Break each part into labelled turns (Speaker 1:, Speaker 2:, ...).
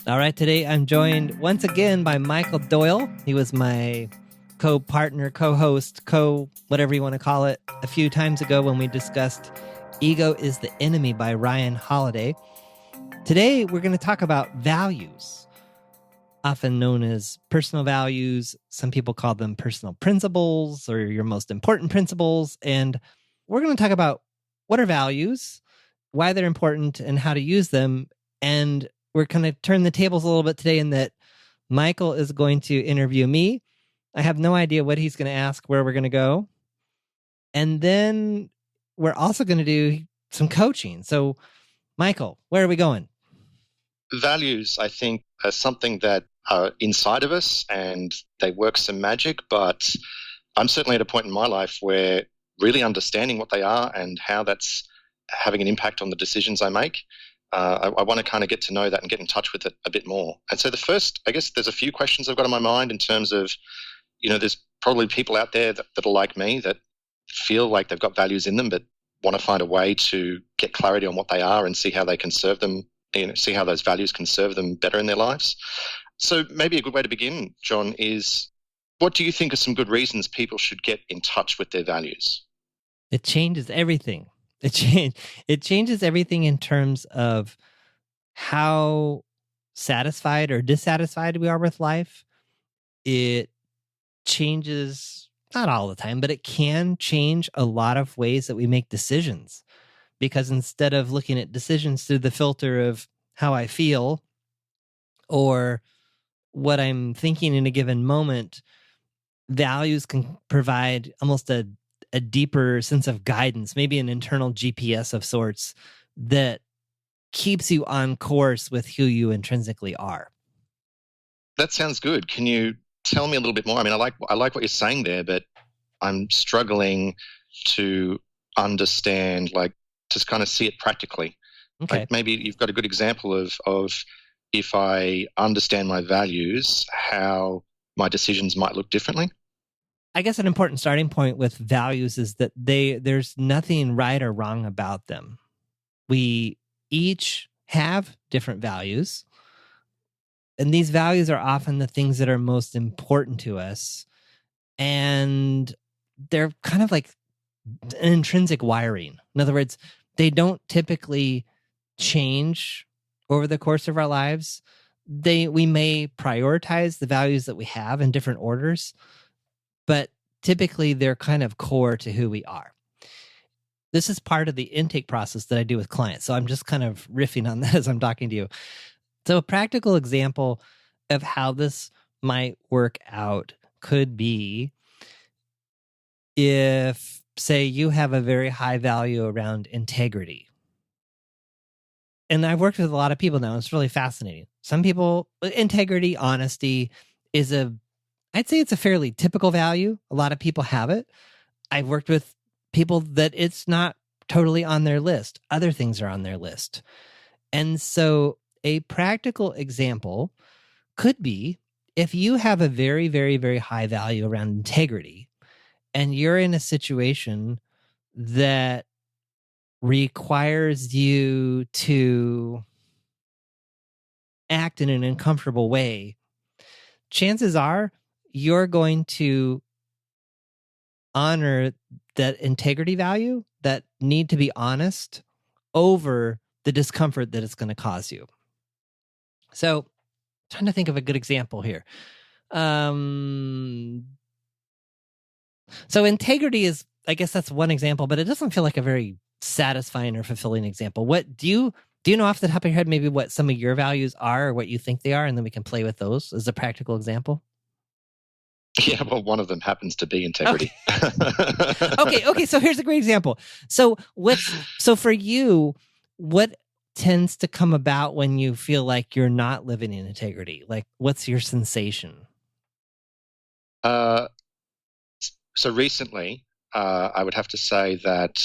Speaker 1: All right, today I'm joined once again by Michael Doyle. He was my co-partner, co-host, whatever you want to call it, a few times ago when we discussed Ego is the Enemy by Ryan Holiday. Today we're going to talk about values, often known as personal values. Some people call them personal principles or your most important principles. And we're going to talk about what are values, why they're important, and how to use them. And we're going to turn the tables a little bit today in that Michael is going to interview me. I have no idea what he's going to ask, where we're going to go. And then we're also going to do some coaching. So, Michael, where are we going?
Speaker 2: Values, I think, are something that are inside of us and they work some magic, but I'm certainly at a point in my life where really understanding what they are and how that's having an impact on the decisions I make, I want to kind of get to know that and get in touch with it a bit more. And so the first, I guess there's a few questions I've got in my mind in terms of, there's probably people out there that are like me that feel like they've got values in them, but want to find a way to get clarity on what they are and see how they can serve them, see how those values can serve them better in their lives. So maybe a good way to begin, John, is what do you think are some good reasons people should get in touch with their values?
Speaker 1: It changes everything. It changes everything in terms of how satisfied or dissatisfied we are with life. It changes, not all the time, but it can change a lot of ways that we make decisions. Because instead of looking at decisions through the filter of how I feel or what I'm thinking in a given moment, values can provide almost a deeper sense of guidance, maybe an internal GPS of sorts that keeps you on course with who you intrinsically are.
Speaker 2: That sounds good. Can you tell me a little bit more? I mean, I like what you're saying there, but I'm struggling to understand, to kind of see it practically.
Speaker 1: Okay.
Speaker 2: Like maybe you've got a good example of if I understand my values, how my decisions might look differently.
Speaker 1: I guess an important starting point with values is that there's nothing right or wrong about them. We each have different values, and these values are often the things that are most important to us, and they're kind of like an intrinsic wiring. In other words, they don't typically change over the course of our lives. We may prioritize the values that we have in different orders, but typically they're kind of core to who we are. This is part of the intake process that I do with clients. So I'm just kind of riffing on that as I'm talking to you. So a practical example of how this might work out could be if, say, you have a very high value around integrity. And I've worked with a lot of people now. It's really fascinating. Some people, integrity, honesty I'd say it's a fairly typical value. A lot of people have it. I've worked with people that it's not totally on their list. Other things are on their list. And so a practical example could be if you have a very, very, very high value around integrity and you're in a situation that requires you to act in an uncomfortable way, chances are you're going to honor that integrity value, that need to be honest, over the discomfort that it's going to cause you. So, trying to think of a good example here. So integrity is, I guess that's one example, but it doesn't feel like a very satisfying or fulfilling example. What do you know off the top of your head maybe what some of your values are or what you think they are, and then we can play with those as a practical example?
Speaker 2: Yeah, well, one of them happens to be integrity.
Speaker 1: Okay. So here's a great example. So for you, what tends to come about when you feel like you're not living in integrity? Like, what's your sensation?
Speaker 2: So recently, I would have to say that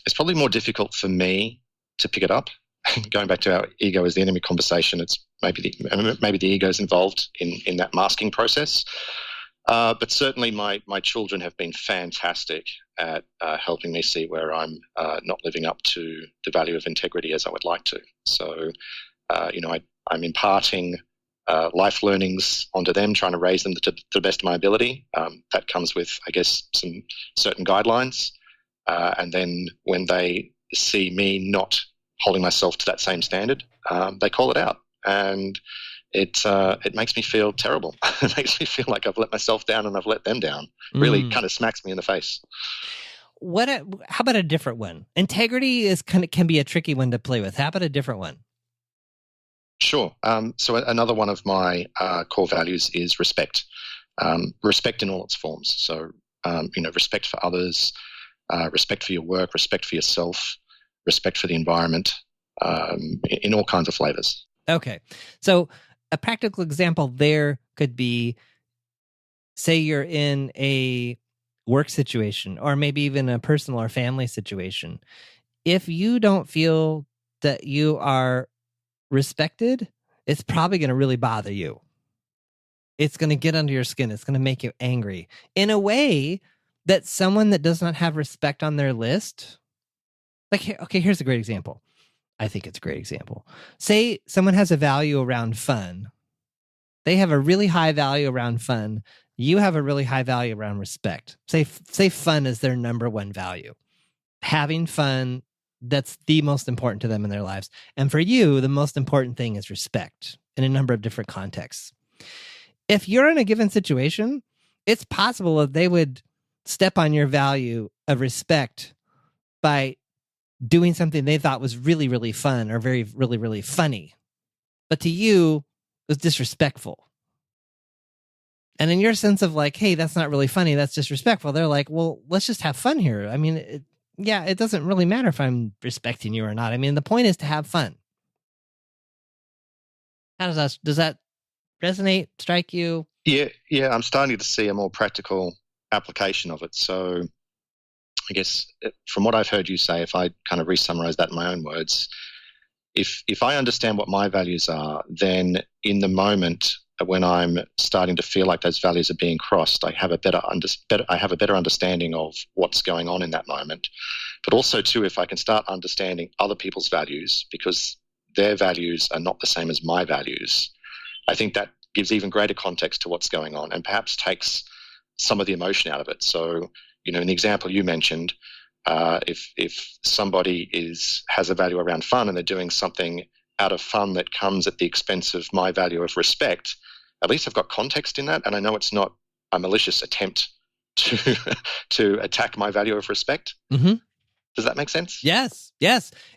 Speaker 2: it's probably more difficult for me to pick it up. Going back to our ego as the enemy conversation, it's maybe the ego is involved in that masking process. But certainly my children have been fantastic at helping me see where I'm not living up to the value of integrity as I would like to. So, I I'm imparting life learnings onto them, trying to raise them to the best of my ability. That comes with, I guess, some certain guidelines. And then when they see me not holding myself to that same standard, they call it out. And it makes me feel terrible. It makes me feel like I've let myself down and I've let them down. Really kind of smacks me in the face.
Speaker 1: How about a different one? Integrity can be a tricky one to play with. How about a different one?
Speaker 2: Sure. So another one of my core values is respect. Respect in all its forms. So, respect for others, respect for your work, respect for yourself, respect for the environment, in all kinds of flavors.
Speaker 1: Okay. So a practical example there could be, say you're in a work situation or maybe even a personal or family situation. If you don't feel that you are respected, it's probably going to really bother you. It's going to get under your skin. It's going to make you angry in a way that someone that does not have respect on their list, here's a great example. I think it's a great example. Say someone has a value around fun. They have a really high value around fun. You have a really high value around respect. Say fun is their number one value. Having fun, that's the most important to them in their lives. And for you, the most important thing is respect in a number of different contexts. If you're in a given situation, it's possible that they would step on your value of respect by doing something they thought was really, really fun or very, really, really funny. But to you, it was disrespectful. And in your sense of like, hey, that's not really funny, that's disrespectful, they're like, well, let's just have fun here. I mean, it doesn't really matter if I'm respecting you or not. I mean, the point is to have fun. How does that resonate, strike you?
Speaker 2: Yeah, I'm starting to see a more practical application of it. So I guess from what I've heard you say, if I kind of re-summarize that in my own words, if I understand what my values are, then in the moment when I'm starting to feel like those values are being crossed, I have a better understanding of what's going on in that moment. But also too, if I can start understanding other people's values, because their values are not the same as my values, I think that gives even greater context to what's going on and perhaps takes some of the emotion out of it. So, in the example you mentioned, if somebody has a value around fun and they're doing something out of fun that comes at the expense of my value of respect, at least I've got context in that, and I know it's not a malicious attempt to attack my value of respect.
Speaker 1: Mm-hmm.
Speaker 2: Does that make sense?
Speaker 1: Yes.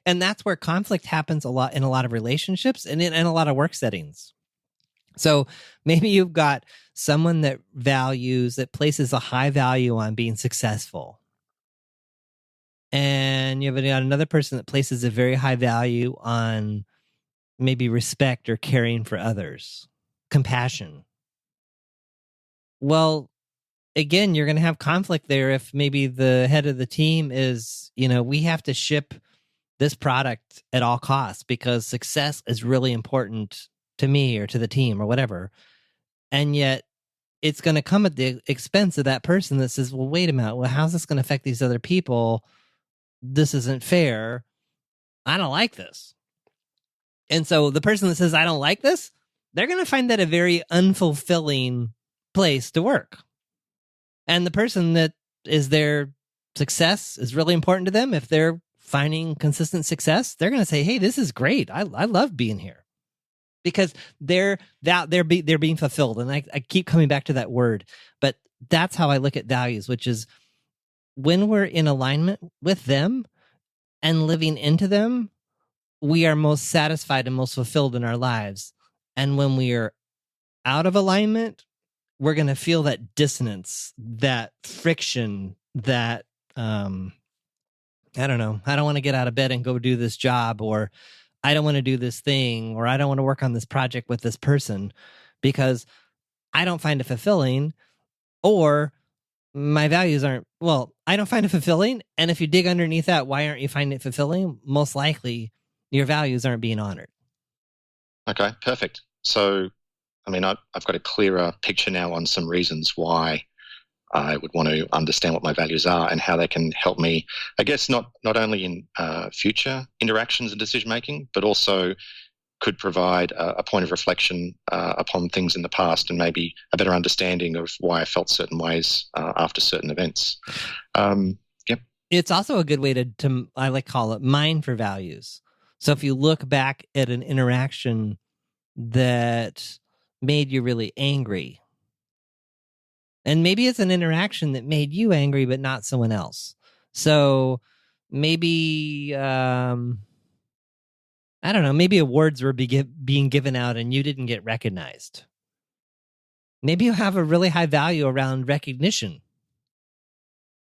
Speaker 1: And that's where conflict happens a lot in a lot of relationships and in a lot of work settings. So maybe you've got someone that places a high value on being successful. And you've got another person that places a very high value on maybe respect or caring for others, compassion. Well, again, you're going to have conflict there if maybe the head of the team is, we have to ship this product at all costs because success is really important to me or to the team or whatever. And yet it's going to come at the expense of that person that says, well, wait a minute. Well, how's this going to affect these other people? This isn't fair. I don't like this. And so the person that says, I don't like this, they're going to find that a very unfulfilling place to work. And the person that is their success is really important to them. If they're finding consistent success, they're going to say, hey, this is great. I love being here. Because they're being fulfilled. And I keep coming back to that word. But that's how I look at values, which is when we're in alignment with them and living into them, we are most satisfied and most fulfilled in our lives. And when we are out of alignment, we're going to feel that dissonance, that friction, that, I don't know, I don't want to get out of bed and go do this job, or I don't want to do this thing, or I don't want to work on this project with this person because I don't find it fulfilling, or my values aren't, I don't find it fulfilling. And if you dig underneath that, why aren't you finding it fulfilling? Most likely your values aren't being honored.
Speaker 2: Okay, perfect. So, I've got a clearer picture now on some reasons why I would want to understand what my values are and how they can help me, I guess, not only in future interactions and decision-making, but also could provide a point of reflection upon things in the past and maybe a better understanding of why I felt certain ways after certain events. Yep.
Speaker 1: It's also a good way to I like call it mine for values. So if you look back at an interaction that made you really angry, and maybe it's an interaction that made you angry but not someone else. So maybe I don't know, maybe awards were being given out and you didn't get recognized. Maybe you have a really high value around recognition.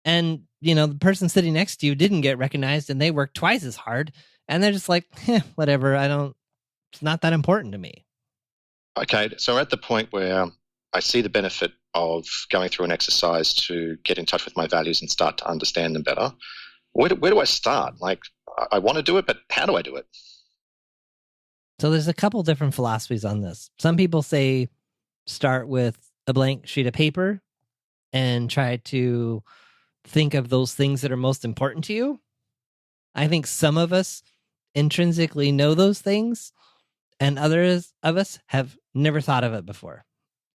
Speaker 1: And, the person sitting next to you didn't get recognized and they worked twice as hard. And they're just like, whatever, it's not that important to me.
Speaker 2: Okay, so we're at the point where I see the benefit of going through an exercise to get in touch with my values and start to understand them better. Where do I start? Like, I want to do it, but how do I do it?
Speaker 1: So there's a couple different philosophies on this. Some people say start with a blank sheet of paper and try to think of those things that are most important to you. I think some of us intrinsically know those things, and others of us have never thought of it before.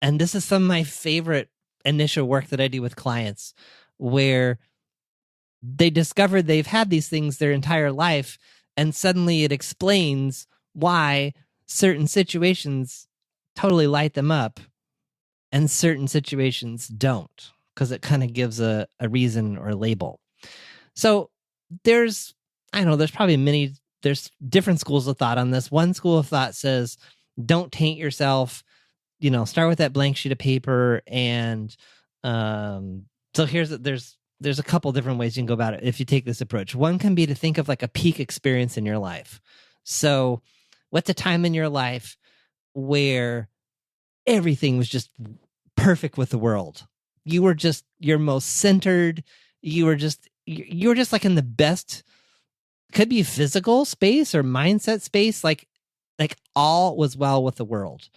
Speaker 1: And this is some of my favorite initial work that I do with clients, where they discovered they've had these things their entire life, and suddenly it explains why certain situations totally light them up and certain situations don't, because it kind of gives a reason or a label. So there's probably there's different schools of thought on this. One school of thought says, don't taint yourself, start with that blank sheet of paper. And so there's a couple different ways you can go about it if you take this approach. One can be to think of like a peak experience in your life. So what's a time in your life where everything was just perfect with the world? You were just your most centered. You were just like in the best, could be physical space or mindset space. Like all was well with the world.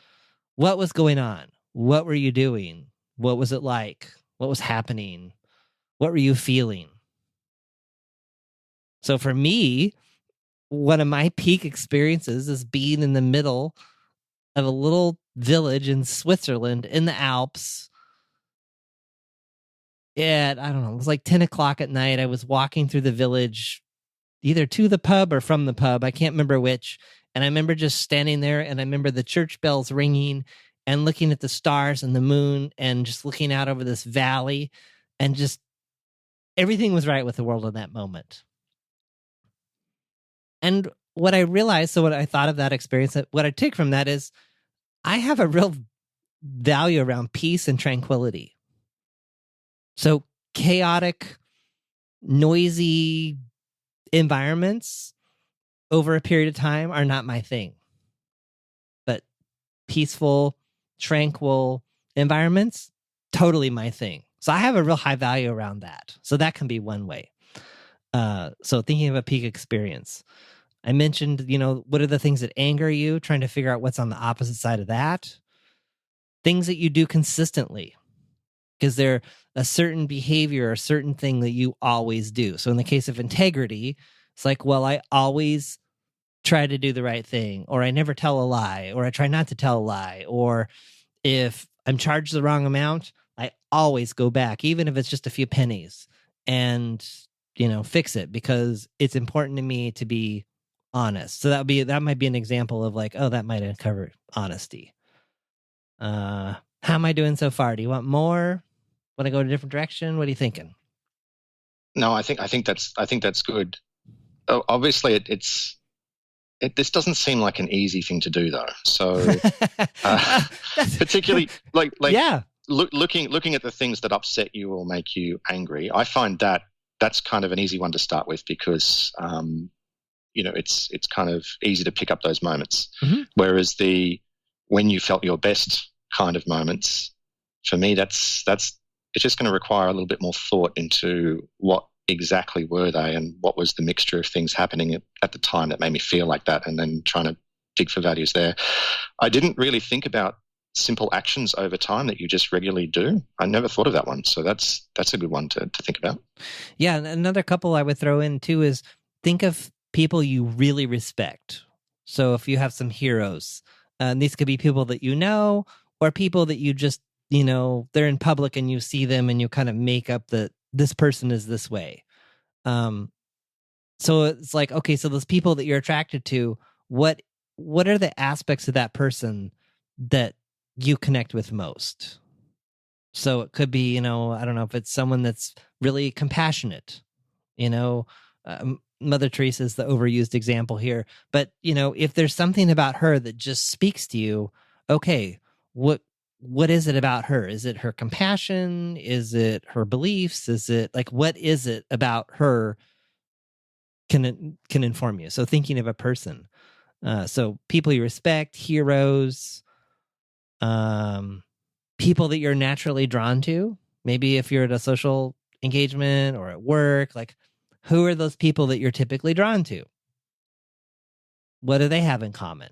Speaker 1: What was going on? What were you doing? What was it like? What was happening? What were you feeling? So for me, one of my peak experiences is being in the middle of a little village in Switzerland in the Alps. It was like 10 o'clock at night. I was walking through the village, either to the pub or from the pub. I can't remember which. And I remember just standing there, and I remember the church bells ringing and looking at the stars and the moon and just looking out over this valley, and just everything was right with the world in that moment. And what I realized, so what I thought of that experience, what I take from that is I have a real value around peace and tranquility. So chaotic, noisy environments over a period of time are not my thing. But peaceful, tranquil environments, totally my thing. So I have a real high value around that. So that can be one way. So thinking of a peak experience. I mentioned, what are the things that anger you? Trying to figure out what's on the opposite side of that. Things that you do consistently. Is there a certain behavior or a certain thing that you always do? So in the case of integrity, it's like, well, I always try to do the right thing, or I never tell a lie, or I try not to tell a lie, or if I'm charged the wrong amount, I always go back, even if it's just a few pennies, and fix it, because it's important to me to be honest. So that might be an example of like, oh, that might uncover honesty. How am I doing so far? Do you want more? Want to go in a different direction? What are you thinking?
Speaker 2: No, I think that's good. Obviously, this doesn't seem like an easy thing to do, though. So, particularly like yeah. Looking at the things that upset you or make you angry, I find that's kind of an easy one to start with, because it's kind of easy to pick up those moments. Mm-hmm. Whereas when you felt your best kind of moments, for me, it's just going to require a little bit more thought into what exactly were they and what was the mixture of things happening at the time that made me feel like that, and then trying to dig for values there. I didn't really think about simple actions over time that you just regularly do. I never thought of that one. So that's a good one to think about.
Speaker 1: Yeah. And another couple I would throw in too is think of people you really respect. So if you have some heroes, these could be people that you know, or people that you just, they're in public and you see them and you kind of make up that this person is this way. So it's like, okay, so those people that you're attracted to, what are the aspects of that person that you connect with most? So it could be, I don't know if it's someone that's really compassionate, Mother Teresa is the overused example here, but if there's something about her that just speaks to you, okay, what is it about her? Is it her compassion? Is it her beliefs? Is it like, what is it about her can inform you? So thinking of a person, so people you respect, heroes, people that you're naturally drawn to. Maybe if you're at a social engagement or at work, like, who are those people that you're typically drawn to? What do they have in common?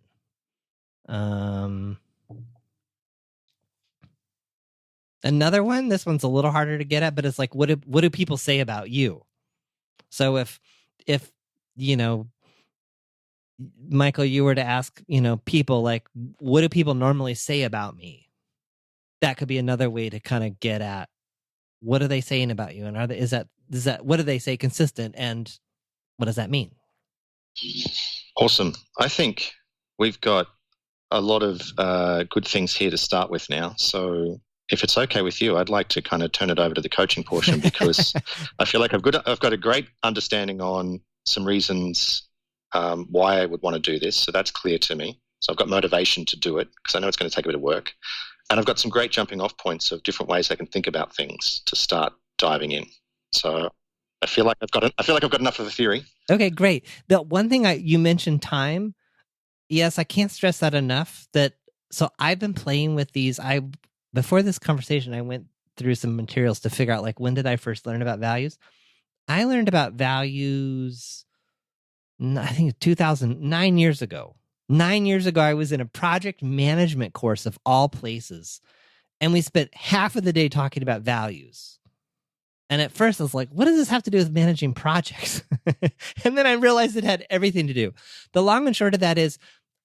Speaker 1: Another one, this one's a little harder to get at, but it's like, what do people say about you? So if Michael, you were to ask, people like, what do people normally say about me? That could be another way to kind of get at, what are they saying about you? And is that what do they say consistent? And what does that mean?
Speaker 2: Awesome. I think we've got a lot of good things here to start with now. So if it's okay with you, I'd like to kind of turn it over to the coaching portion, because I feel like I've got a great understanding on some reasons why I would want to do this. So that's clear to me. So I've got motivation to do it, because I know it's going to take a bit of work. And I've got some great jumping off points of different ways I can think about things to start diving in. So I feel like I've got enough of a theory.
Speaker 1: Okay, great. The one thing you mentioned, time. Yes, I can't stress that enough. So I've been playing with these. Before this conversation, I went through some materials to figure out, like, when did I first learn about values? I learned about values, I think 2009 years ago. 9 years ago, I was in a project management course of all places, and we spent half of the day talking about values. And at first I was like, what does this have to do with managing projects? And then I realized it had everything to do. The long and short of that is,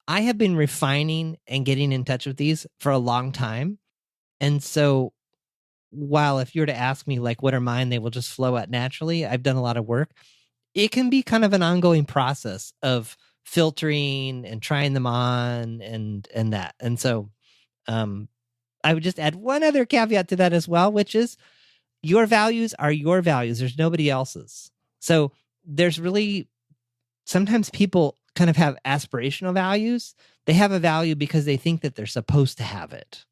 Speaker 1: I have been refining and getting in touch with these for a long time. And so while if you were to ask me, like, what are mine, they will just flow out naturally. I've done a lot of work. It can be kind of an ongoing process of filtering and trying them on and that. And so I would just add one other caveat to that as well, which is, your values are your values. There's nobody else's. So there's really, sometimes people kind of have aspirational values. They have a value because they think that they're supposed to have it.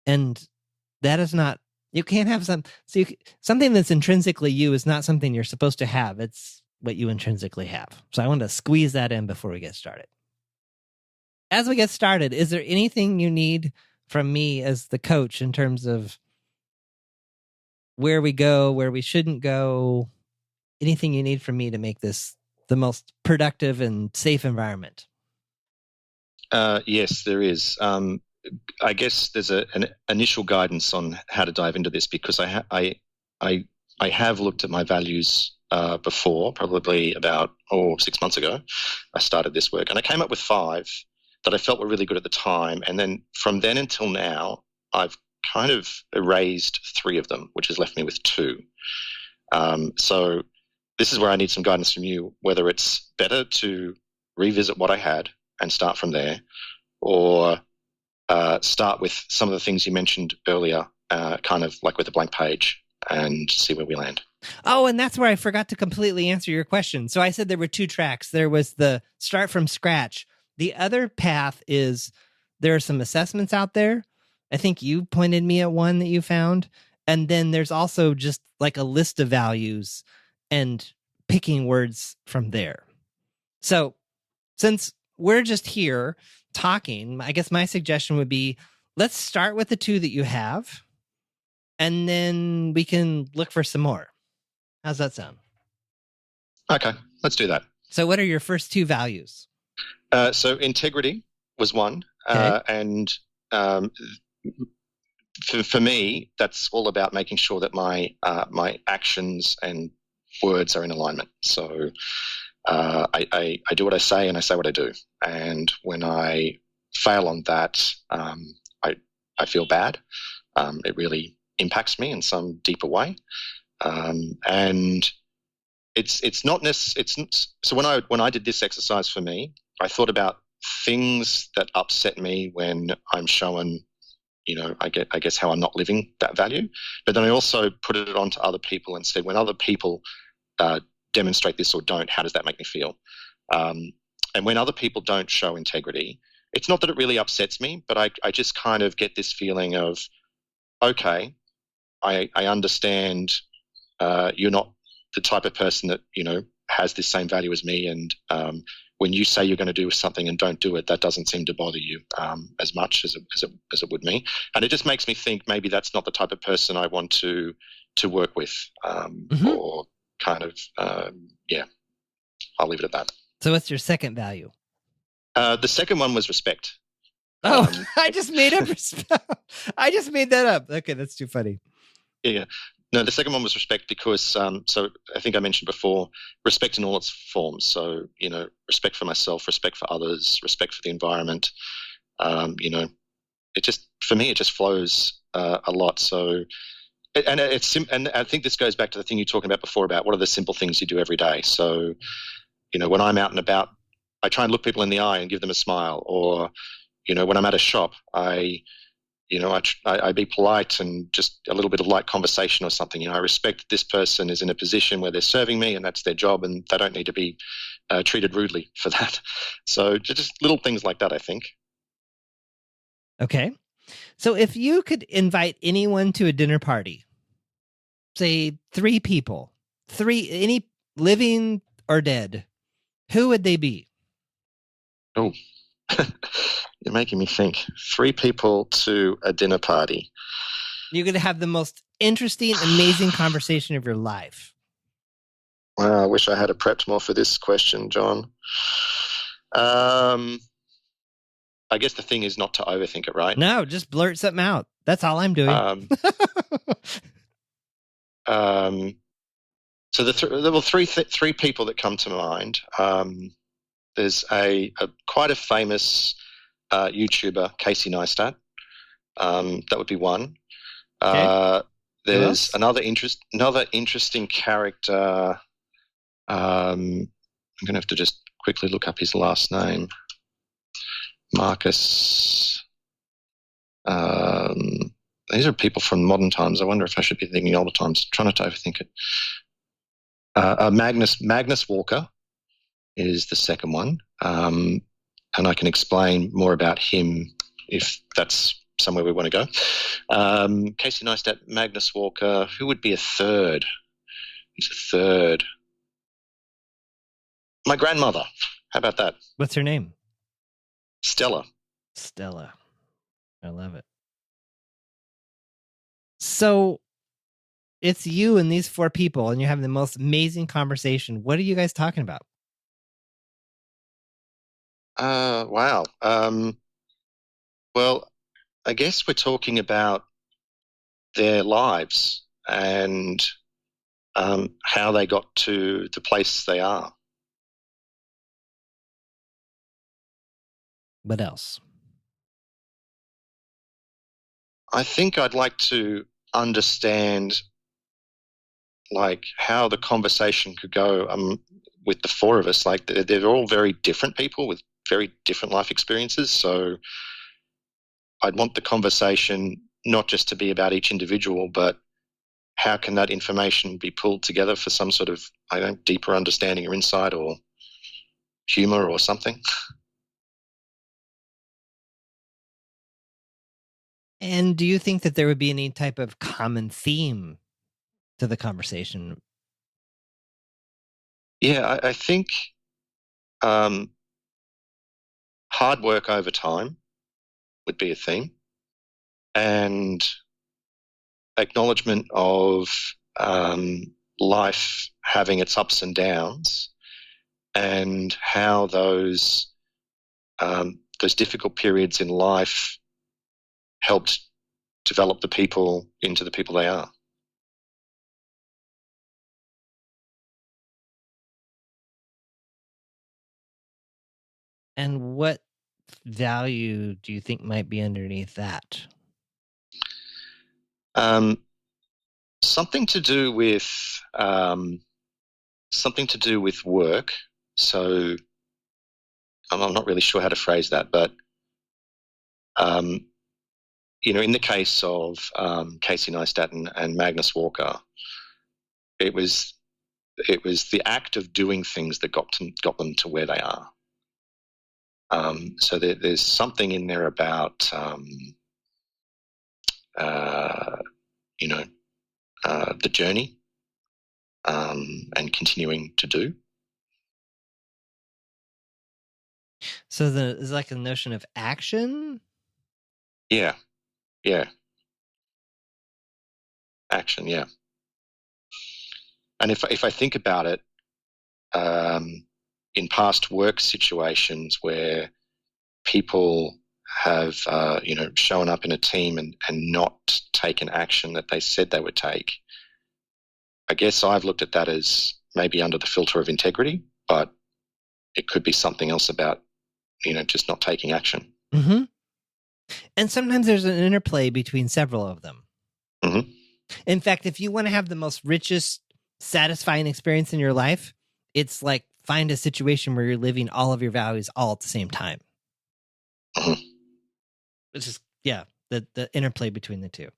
Speaker 1: And that is not, you can't have something that's intrinsically you is not something you're supposed to have. It's what you intrinsically have. So I want to squeeze that in before we get started. As we get started, is there anything you need from me as the coach in terms of where we go, where we shouldn't go, anything you need from me to make this the most productive and safe environment?
Speaker 2: Yes, there is. I guess there's an initial guidance on how to dive into this, because I have looked at my values before, probably about 6 months ago. I started this work, and I came up with 5 that I felt were really good at the time. And then from then until now, I've kind of erased 3 of them, which has left me with 2. So this is where I need some guidance from you, whether it's better to revisit what I had and start from there, or start with some of the things you mentioned earlier, kind of like with a blank page, and see where we land.
Speaker 1: Oh, and that's where I forgot to completely answer your question. So I said there were 2 tracks. There was the start from scratch. The other path is, there are some assessments out there. I think you pointed me at one that you found. And then there's also just like a list of values and picking words from there. So since we're just here talking, I guess my suggestion would be, let's start with the 2 that you have, and then we can look for some more. How's that sound?
Speaker 2: Okay, let's do that.
Speaker 1: So what are your first 2 values?
Speaker 2: So integrity was one.
Speaker 1: Okay.
Speaker 2: And for me, that's all about making sure that my actions and words are in alignment. So I do what I say and I say what I do. And when I fail on that, I I feel bad. It really impacts me in some deeper way. And it's not so when I did this exercise for me, I thought about things that upset me when I'm shown, I guess how I'm not living that value. But then I also put it onto other people and said, when other people uh, demonstrate this or don't, how does that make me feel? Um, and when other people don't show integrity, it's not that it really upsets me, but I just kind of get this feeling of, okay, I understand you're not the type of person that, has this same value as me. And when you say you're going to do something and don't do it, that doesn't seem to bother you as much as it would me. And it just makes me think maybe that's not the type of person I want to work with, or kind of, yeah, I'll leave it at that.
Speaker 1: So what's your second value?
Speaker 2: The second one was respect.
Speaker 1: Oh, I just made up respect. I just made that up. Okay, that's too funny.
Speaker 2: Yeah. No, the second one was respect because, so I think I mentioned before, respect in all its forms. So, respect for myself, respect for others, respect for the environment. It just, for me, it just flows a lot. So, and I think this goes back to the thing you were talking about before about what are the simple things you do every day. So, when I'm out and about, I try and look people in the eye and give them a smile. Or, when I'm at a shop, I be polite and just a little bit of light conversation or something. I respect that this person is in a position where they're serving me and that's their job and they don't need to be treated rudely for that. So just little things like that, I think.
Speaker 1: Okay. So if you could invite anyone to a dinner party, say 3 people, any living or dead, who would they be?
Speaker 2: Oh, you're making me think. 3 people to a dinner party.
Speaker 1: You're going to have the most interesting, amazing conversation of your life.
Speaker 2: Wow, I wish I had prepped more for this question, John. I guess the thing is not to overthink it, right?
Speaker 1: No, just blurt something out. That's all I'm doing.
Speaker 2: So there were three people that come to mind. There's quite a famous YouTuber, Casey Neistat. That would be one.
Speaker 1: Okay.
Speaker 2: There's another interesting character. I'm going to have to just quickly look up his last name. Marcus. These are people from modern times. I wonder if I should be thinking older times. Try not to overthink it. Magnus Walker is the second one. And I can explain more about him if that's somewhere we want to go. Casey Neistat, Magnus Walker. Who would be a third? Who's a third? My grandmother. How about that?
Speaker 1: What's her name?
Speaker 2: Stella.
Speaker 1: I love it. So it's you and these 4 people, and you're having the most amazing conversation. What are you guys talking about?
Speaker 2: Wow. Well, I guess we're talking about their lives and how they got to the place they are.
Speaker 1: What else?
Speaker 2: I think I'd like to understand how the conversation could go with the 4 of us. They're all very different people with very different life experiences. So I'd want the conversation not just to be about each individual, but how can that information be pulled together for some sort of, deeper understanding or insight or humor or something.
Speaker 1: And do you think that there would be any type of common theme to the conversation?
Speaker 2: Yeah, I think hard work over time would be a theme, and acknowledgement of life having its ups and downs, and how those difficult periods in life helped develop the people into the people they are.
Speaker 1: And what value do you think might be underneath that?
Speaker 2: Um, something to do with something to do with work. So I'm not really sure how to phrase that, but um, in the case of Casey Neistat and Magnus Walker, it was the act of doing things that got them to where they are. So there's something in there about uh, the journey and continuing to do.
Speaker 1: So there's like a notion of action.
Speaker 2: Yeah, action. Yeah, and if I think about it, in past work situations where people have shown up in a team and not taken action that they said they would take, I guess I've looked at that as maybe under the filter of integrity, but it could be something else about just not taking action.
Speaker 1: Mm-hmm. And sometimes there's an interplay between several of them.
Speaker 2: Mm-hmm.
Speaker 1: In fact, if you want to have the most richest, satisfying experience in your life, it's like find a situation where you're living all of your values all at the same time.
Speaker 2: Mm-hmm.
Speaker 1: It's just, yeah, the interplay between the two.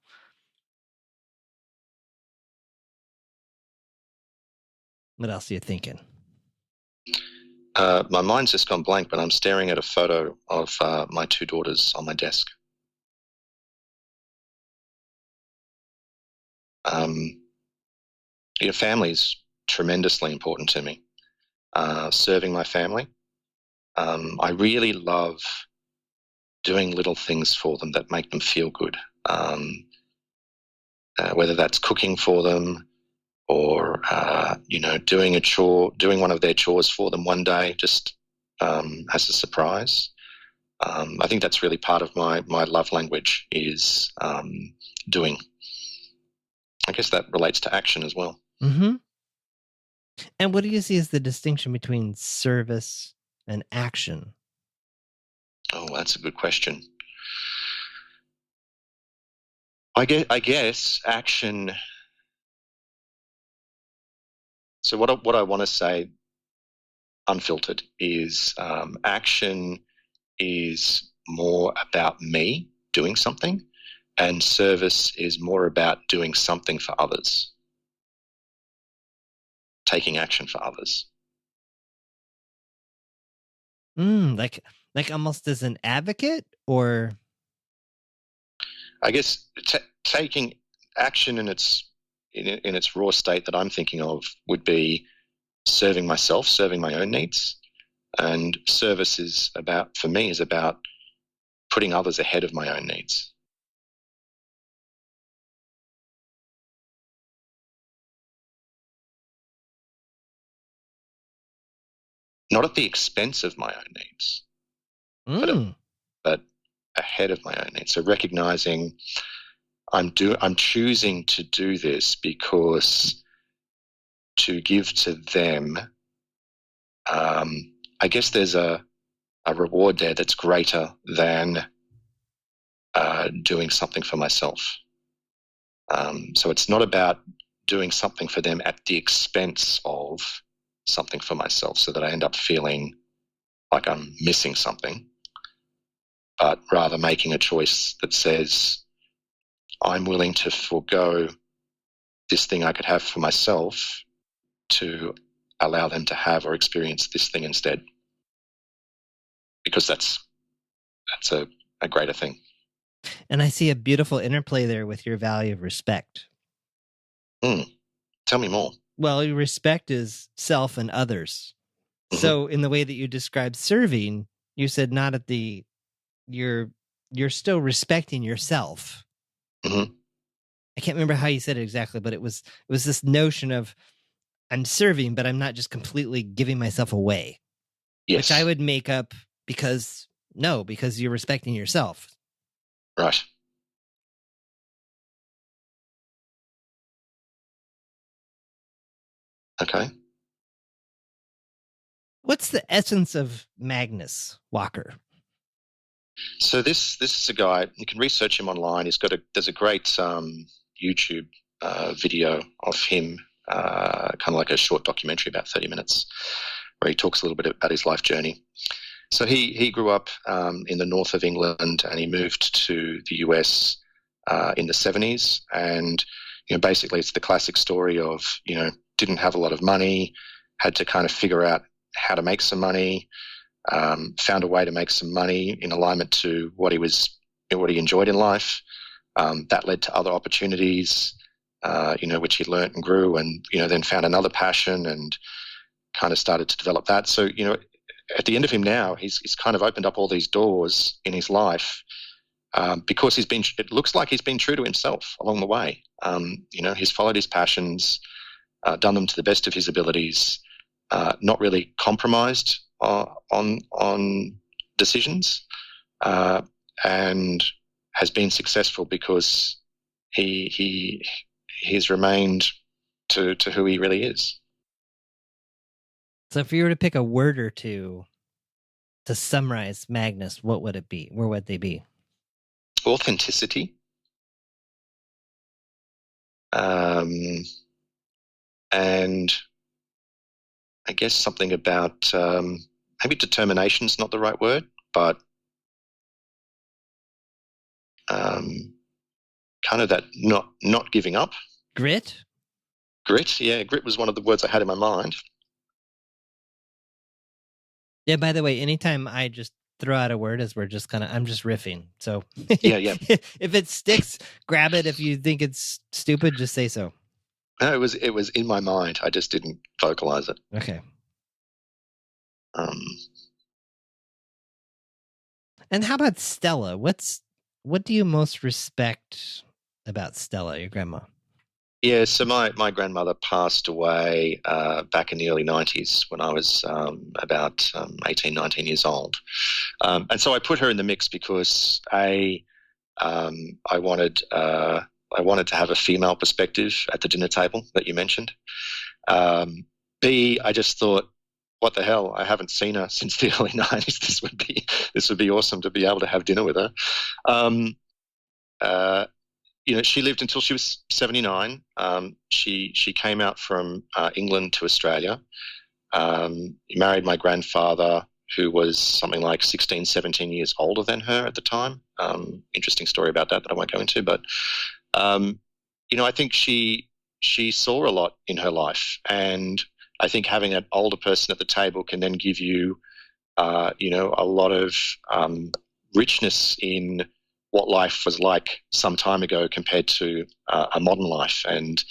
Speaker 1: What else are you thinking?
Speaker 2: My mind's just gone blank, but I'm staring at a photo of my two daughters on my desk. Family's tremendously important to me. Serving my family. I really love doing little things for them that make them feel good, whether that's cooking for them or, doing a chore, doing one of their chores for them one day just as a surprise. I think that's really part of my love language is doing. I guess that relates to action as well.
Speaker 1: Mm-hmm. And what do you see as the distinction between service and action?
Speaker 2: Oh, that's a good question. I guess action. So what I want to say, unfiltered, is action is more about me doing something, and service is more about doing something for others, taking action for others.
Speaker 1: Like almost as an advocate, or
Speaker 2: I guess taking action in its raw state that I'm thinking of would be serving myself, serving my own needs, and service for me is about putting others ahead of my own needs. Not at the expense of my own needs, but ahead of my own needs. So recognizing I'm choosing to do this because to give to them, I guess there's a reward there that's greater than doing something for myself. So it's not about doing something for them at the expense of something for myself so that I end up feeling like I'm missing something, but rather making a choice that says, I'm willing to forego this thing I could have for myself to allow them to have or experience this thing instead, because that's a greater thing.
Speaker 1: And I see a beautiful interplay there with your value of respect.
Speaker 2: Tell me more.
Speaker 1: Well, respect is self and others. Mm-hmm. So in the way that you described serving, you said not at the you're still respecting yourself.
Speaker 2: Mm-hmm.
Speaker 1: I can't remember how you said it exactly, but it was this notion of I'm serving, but I'm not just completely giving myself away.
Speaker 2: Yes.
Speaker 1: Which I would make up because you're respecting yourself.
Speaker 2: Right. Okay.
Speaker 1: What's the essence of Magnus Walker?
Speaker 2: So this is a guy. You can research him online. There's a great YouTube video of him, kind of like a short documentary, about 30 minutes, where he talks a little bit about his life journey. So he grew up in the north of England, and he moved to the US in the 70s. And basically, it's the classic story of didn't have a lot of money, had to kind of figure out how to make some money. Found a way to make some money in alignment to what he enjoyed in life. That led to other opportunities, which he learnt and grew, and then found another passion and kind of started to develop that. So at the end of him now, he's kind of opened up all these doors in his life because it looks like he's been true to himself along the way. He's followed his passions, done them to the best of his abilities, not really compromised on decisions, and has been successful because he's remained to who he really is.
Speaker 1: So if you were to pick a word or two to summarize Magnus, what would it be? Where would they be?
Speaker 2: Authenticity, and I guess something about maybe determination's not the right word, but kind of that not giving up.
Speaker 1: Grit?
Speaker 2: Grit, yeah. Grit was one of the words I had in my mind.
Speaker 1: Yeah, by the way, anytime I just throw out a word as I'm just riffing. So
Speaker 2: yeah.
Speaker 1: If it sticks, grab it. If you think it's stupid, just say so.
Speaker 2: No, it was in my mind. I just didn't vocalize it.
Speaker 1: Okay. And how about Stella? What do you most respect about Stella, your grandma?
Speaker 2: Yeah, so my grandmother passed away back in the early 90s when I was about 18, 19 years old. And so I put her in the mix because I wanted to have a female perspective at the dinner table that you mentioned. B, I just thought, what the hell? I haven't seen her since the early 90s. This would be awesome to be able to have dinner with her. She lived until she was 79. She came out from England to Australia, married my grandfather, who was something like 16, 17 years older than her at the time. Interesting story about that I won't go into. But, I think she saw a lot in her life. And I think having an older person at the table can then give you, a lot of richness in what life was like some time ago compared to a modern life. And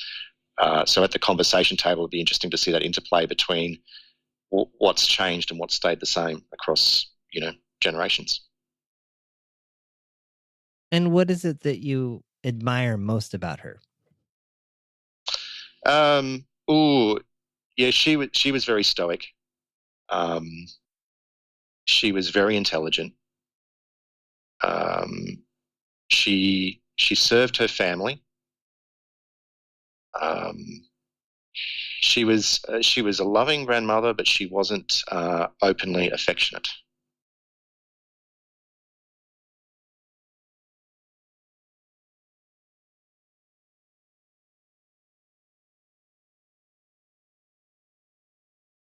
Speaker 2: so at the conversation table, it'd be interesting to see that interplay between what's changed and what's stayed the same across, generations.
Speaker 1: And what is it that you admire most about her?
Speaker 2: She was very stoic. She was very intelligent. She served her family. She was a loving grandmother, but she wasn't openly affectionate.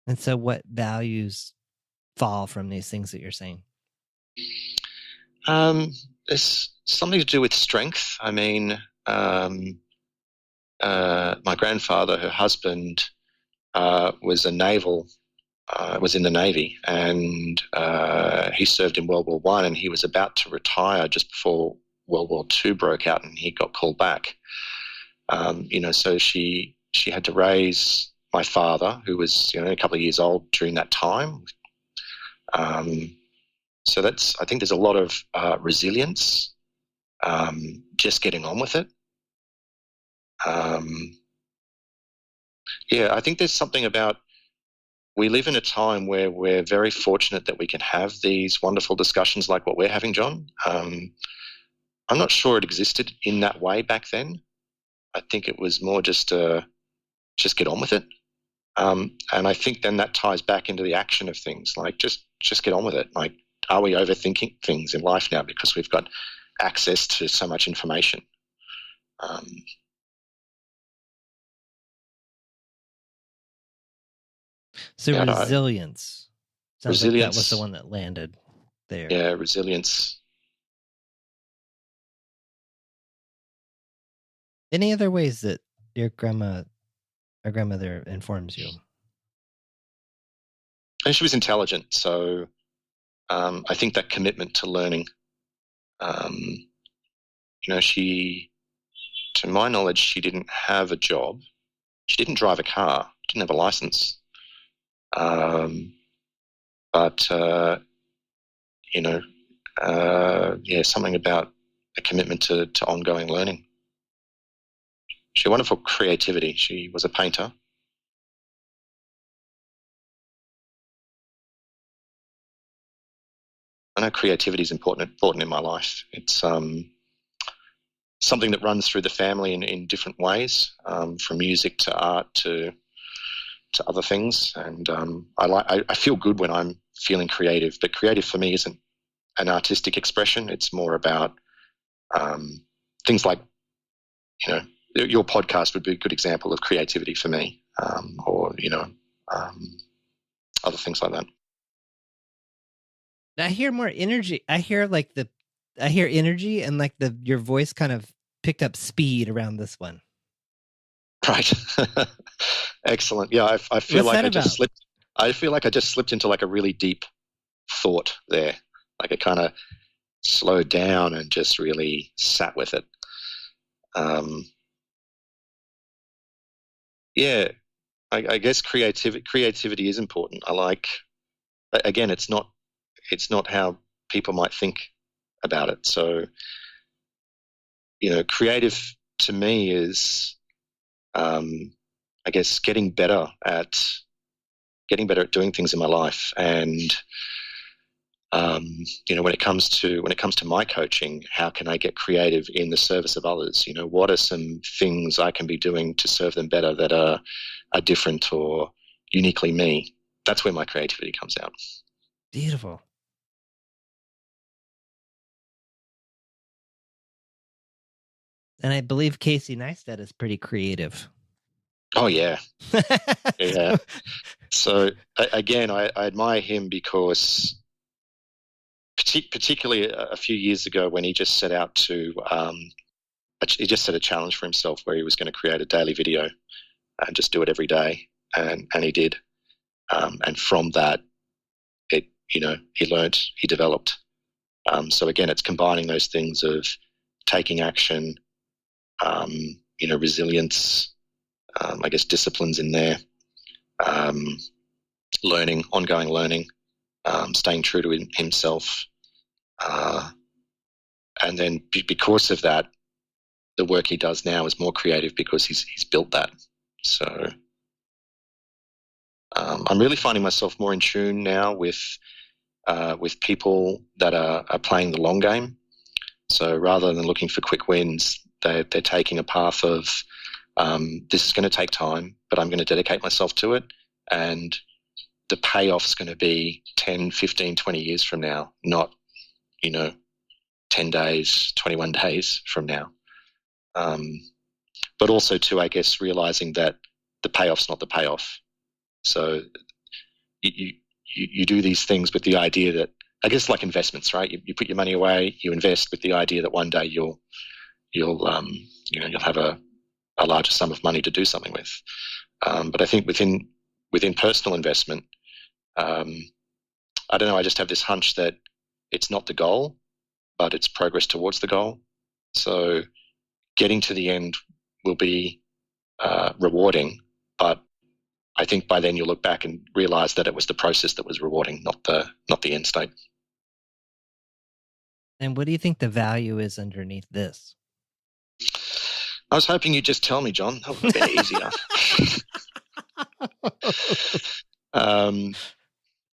Speaker 1: And so what values fall from these things that you're saying?
Speaker 2: It's something to do with strength. I mean, my grandfather, her husband, was in the Navy, and he served in World War I, and he was about to retire just before World War II broke out, and he got called back. So she had to raise my father, who was a couple of years old during that time. So I think there's a lot of resilience, just getting on with it. I think there's something about, we live in a time where we're very fortunate that we can have these wonderful discussions like what we're having, John. I'm not sure it existed in that way back then. I think it was more just get on with it. And I think then that ties back into the action of things. Like just get on with it. Like, are we overthinking things in life now because we've got access to so much information?
Speaker 1: So
Speaker 2: Yeah,
Speaker 1: resilience. Sounds like that was the
Speaker 2: resilience.
Speaker 1: one that landed there.
Speaker 2: Yeah, resilience.
Speaker 1: Any other ways that your grandmother informs you?
Speaker 2: And she was intelligent, so I think that commitment to learning. She, to my knowledge, she didn't have a job. She didn't drive a car. Didn't have a license. But something about a commitment to ongoing learning. She had wonderful creativity. She was a painter. I know creativity is important in my life. It's something that runs through the family in different ways, from music to art to other things. And I feel good when I'm feeling creative. But creative for me isn't an artistic expression. It's more about things like, your podcast would be a good example of creativity for me, or other things like that.
Speaker 1: I hear more energy. I hear energy, and like your voice kind of picked up speed around this one.
Speaker 2: Right. Excellent. Yeah, I feel
Speaker 1: What's
Speaker 2: like
Speaker 1: that
Speaker 2: I
Speaker 1: about?
Speaker 2: just slipped. I feel like I just slipped into like a really deep thought there. Like I kind of slowed down and just really sat with it. Yeah, I guess creativity is important. I like, again, it's not how people might think about it. So, creative to me is, I guess, getting better at doing things in my life. And when it comes to my coaching, how can I get creative in the service of others? What are some things I can be doing to serve them better that are different or uniquely me? That's where my creativity comes out.
Speaker 1: Beautiful. And I believe Casey Neistat is pretty creative.
Speaker 2: Oh yeah, yeah. So again, I admire him because, particularly a few years ago, when he just set out to, he just set a challenge for himself where he was going to create a daily video and just do it every day, and he did, and from that, he learned, he developed. So again, it's combining those things of taking action, resilience, I guess disciplines in there, learning, ongoing learning, staying true to himself. And then because of that, the work he does now is more creative because he's built that. So I'm really finding myself more in tune now with people that are playing the long game. So rather than looking for quick wins, they're taking a path of, this is going to take time, but I'm going to dedicate myself to it. And the payoff's going to be 10, 15, 20 years from now, not, 10 days, 21 days from now. But also too, I guess, realizing that the payoff's not the payoff. So you do these things with the idea that, I guess, like investments, right? You put your money away, you invest with the idea that one day you'll have a larger sum of money to do something with. But I think within personal investment, I don't know, I just have this hunch that it's not the goal, but it's progress towards the goal. So getting to the end will be rewarding, but I think by then you'll look back and realize that it was the process that was rewarding, not the end state.
Speaker 1: And what do you think the value is underneath this?
Speaker 2: I was hoping you'd just tell me, John. That would have been easier.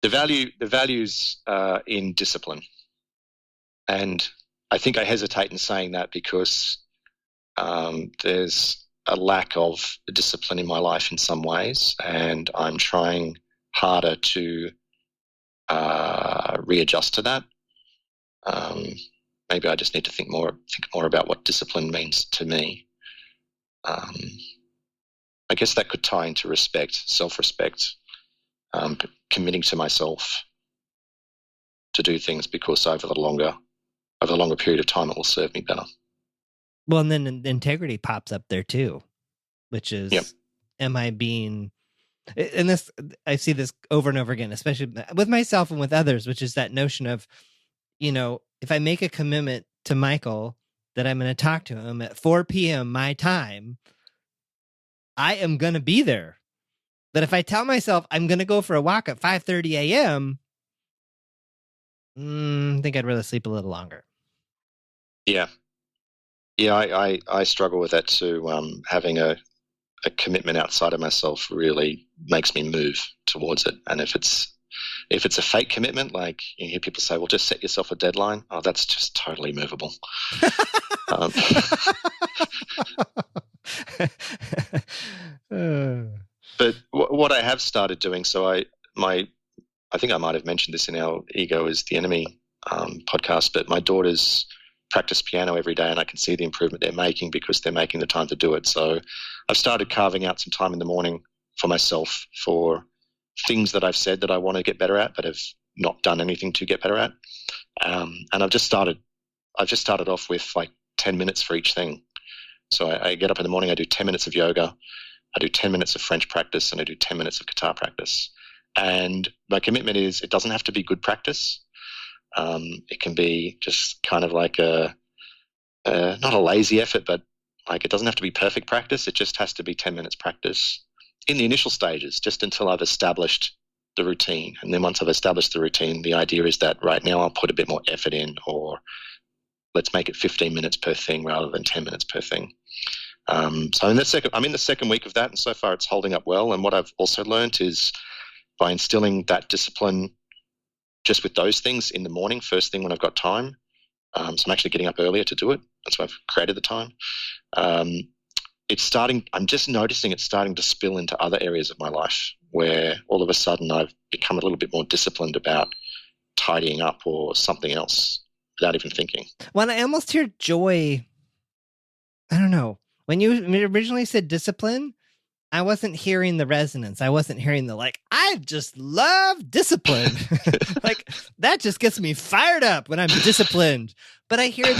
Speaker 2: The value's in discipline, and I think I hesitate in saying that because there's a lack of discipline in my life in some ways, and I'm trying harder to readjust to that. Maybe I just need to think more about what discipline means to me. I guess that could tie into respect, self-respect, committing to myself to do things because over the longer period of time, it will serve me better.
Speaker 1: Well, and then integrity pops up there too, which is, am I being, and this, I see this over and over again, especially with myself and with others, which is that notion of, if I make a commitment to Michael that I'm going to talk to him at 4 p.m. my time, I am going to be there. But if I tell myself I'm going to go for a walk at 5:30 a.m., I think I'd rather sleep a little longer.
Speaker 2: Yeah. Yeah, I struggle with that too. Having a commitment outside of myself really makes me move towards it. And if it's a fake commitment, like you hear people say, well, just set yourself a deadline. Oh, that's just totally movable. But what I have started doing, so I think I might have mentioned this in our Ego is the Enemy podcast, but my daughters practice piano every day and I can see the improvement they're making because they're making the time to do it. So I've started carving out some time in the morning for myself for things that I've said that I want to get better at but have not done anything to get better at. And I've just started off with like 10 minutes for each thing. So I get up in the morning, I do 10 minutes of yoga, I do 10 minutes of French practice, and I do 10 minutes of guitar practice. And my commitment is it doesn't have to be good practice. It can be just kind of like not a lazy effort, but like it doesn't have to be perfect practice. It just has to be 10 minutes practice in the initial stages, just until I've established the routine. And then once I've established the routine, the idea is that right now I'll put a bit more effort in, or let's make it 15 minutes per thing rather than 10 minutes per thing. So I'm in the second week of that, and so far it's holding up well. And what I've also learned is by instilling that discipline just with those things in the morning, first thing when I've got time. So I'm actually getting up earlier to do it. That's why I've created the time. I'm just noticing it's starting to spill into other areas of my life where all of a sudden I've become a little bit more disciplined about tidying up or something else without even thinking.
Speaker 1: Well, I almost hear joy. I don't know. When you originally said discipline, I wasn't hearing the resonance. I wasn't hearing the I just love discipline. Like that just gets me fired up when I'm disciplined. But I hear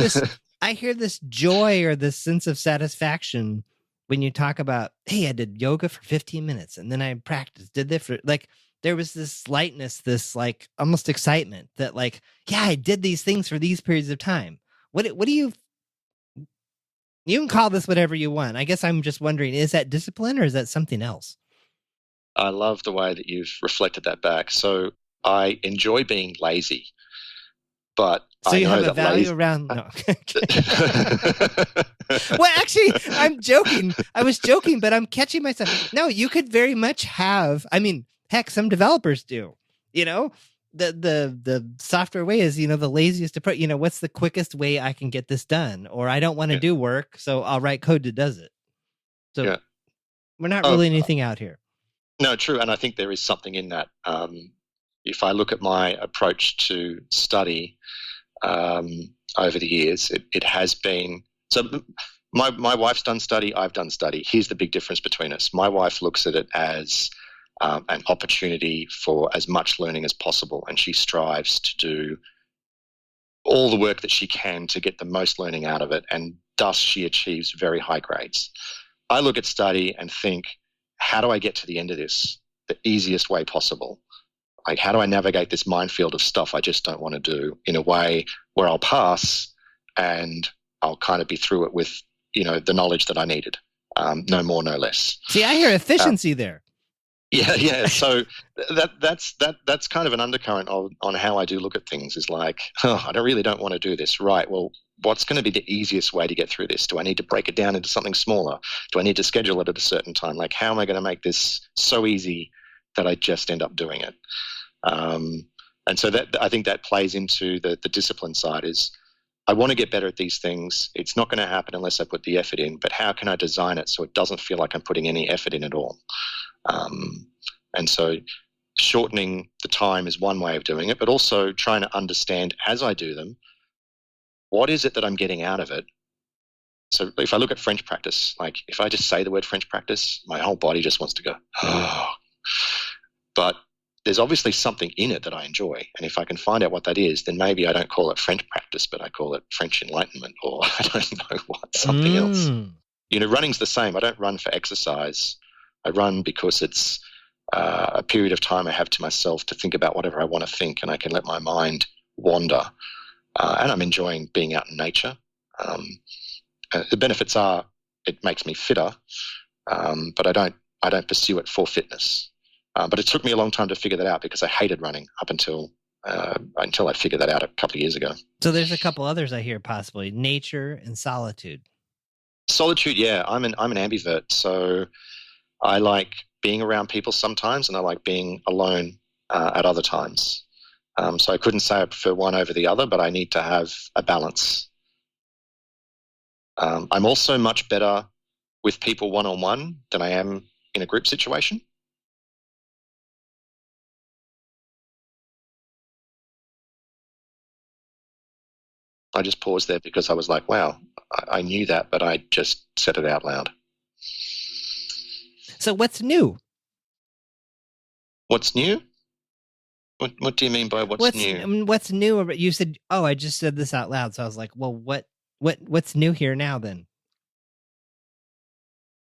Speaker 1: this joy or this sense of satisfaction when you talk about, hey, I did yoga for 15 minutes and then I practiced, did this for there was this lightness, this almost excitement that yeah, I did these things for these periods of time. What do you can call this whatever you want. I guess I'm just wondering, is that discipline or is that something else?
Speaker 2: I love the way that you've reflected that back. So I enjoy being lazy, but
Speaker 1: so you have a value around. No. Well, actually, I'm joking. I was joking, but I'm catching myself. No, you could very much have. I mean, heck, some developers do. The software way is, the laziest approach. What's the quickest way I can get this done? Or I don't want to do work, so I'll write code that does it. So we're not ruling anything out here.
Speaker 2: No, true. And I think there is something in that. If I look at my approach to study over the years, it has been... So my wife's done study, I've done study. Here's the big difference between us. My wife looks at it as an opportunity for as much learning as possible, and she strives to do all the work that she can to get the most learning out of it, and thus she achieves very high grades. I look at study and think, how do I get to the end of this the easiest way possible? How do I navigate this minefield of stuff I just don't want to do in a way where I'll pass and I'll kind of be through it with, the knowledge that I needed, no more, no less.
Speaker 1: See, I hear efficiency there.
Speaker 2: Yeah. So that's kind of an undercurrent on how I do look at things. Is I don't want to do this. Right. Well, what's going to be the easiest way to get through this? Do I need to break it down into something smaller? Do I need to schedule it at a certain time? How am I going to make this so easy that I just end up doing it? And so that I think that plays into the discipline side. Is I want to get better at these things. It's not going to happen unless I put the effort in, but how can I design it so it doesn't feel like I'm putting any effort in at all? And so shortening the time is one way of doing it, but also trying to understand as I do them, what is it that I'm getting out of it? So if I look at French practice, like if I just say the word French practice, my whole body just wants to go, oh. But there's obviously something in it that I enjoy. And if I can find out what that is, then maybe I don't call it French practice, but I call it French enlightenment, or I don't know what, something else. Running's the same. I don't run for exercise. I run because it's a period of time I have to myself to think about whatever I want to think, and I can let my mind wander. And I'm enjoying being out in nature. The benefits are it makes me fitter, but I don't pursue it for fitness. But it took me a long time to figure that out because I hated running up until I figured that out a couple of years ago.
Speaker 1: So there's a couple others I hear possibly: nature and solitude. Solitude,
Speaker 2: yeah. I'm an ambivert, so I like being around people sometimes, and I like being alone at other times. So I couldn't say I prefer one over the other, but I need to have a balance. I'm also much better with people one-on-one than I am in a group situation. I just paused there because I was like, wow, I knew that, but I just said it out loud.
Speaker 1: So what's new?
Speaker 2: What's new? What do you mean by what's new?
Speaker 1: I mean, what's new? You said, oh, I just said this out loud. So I was like, well, what's new here now then?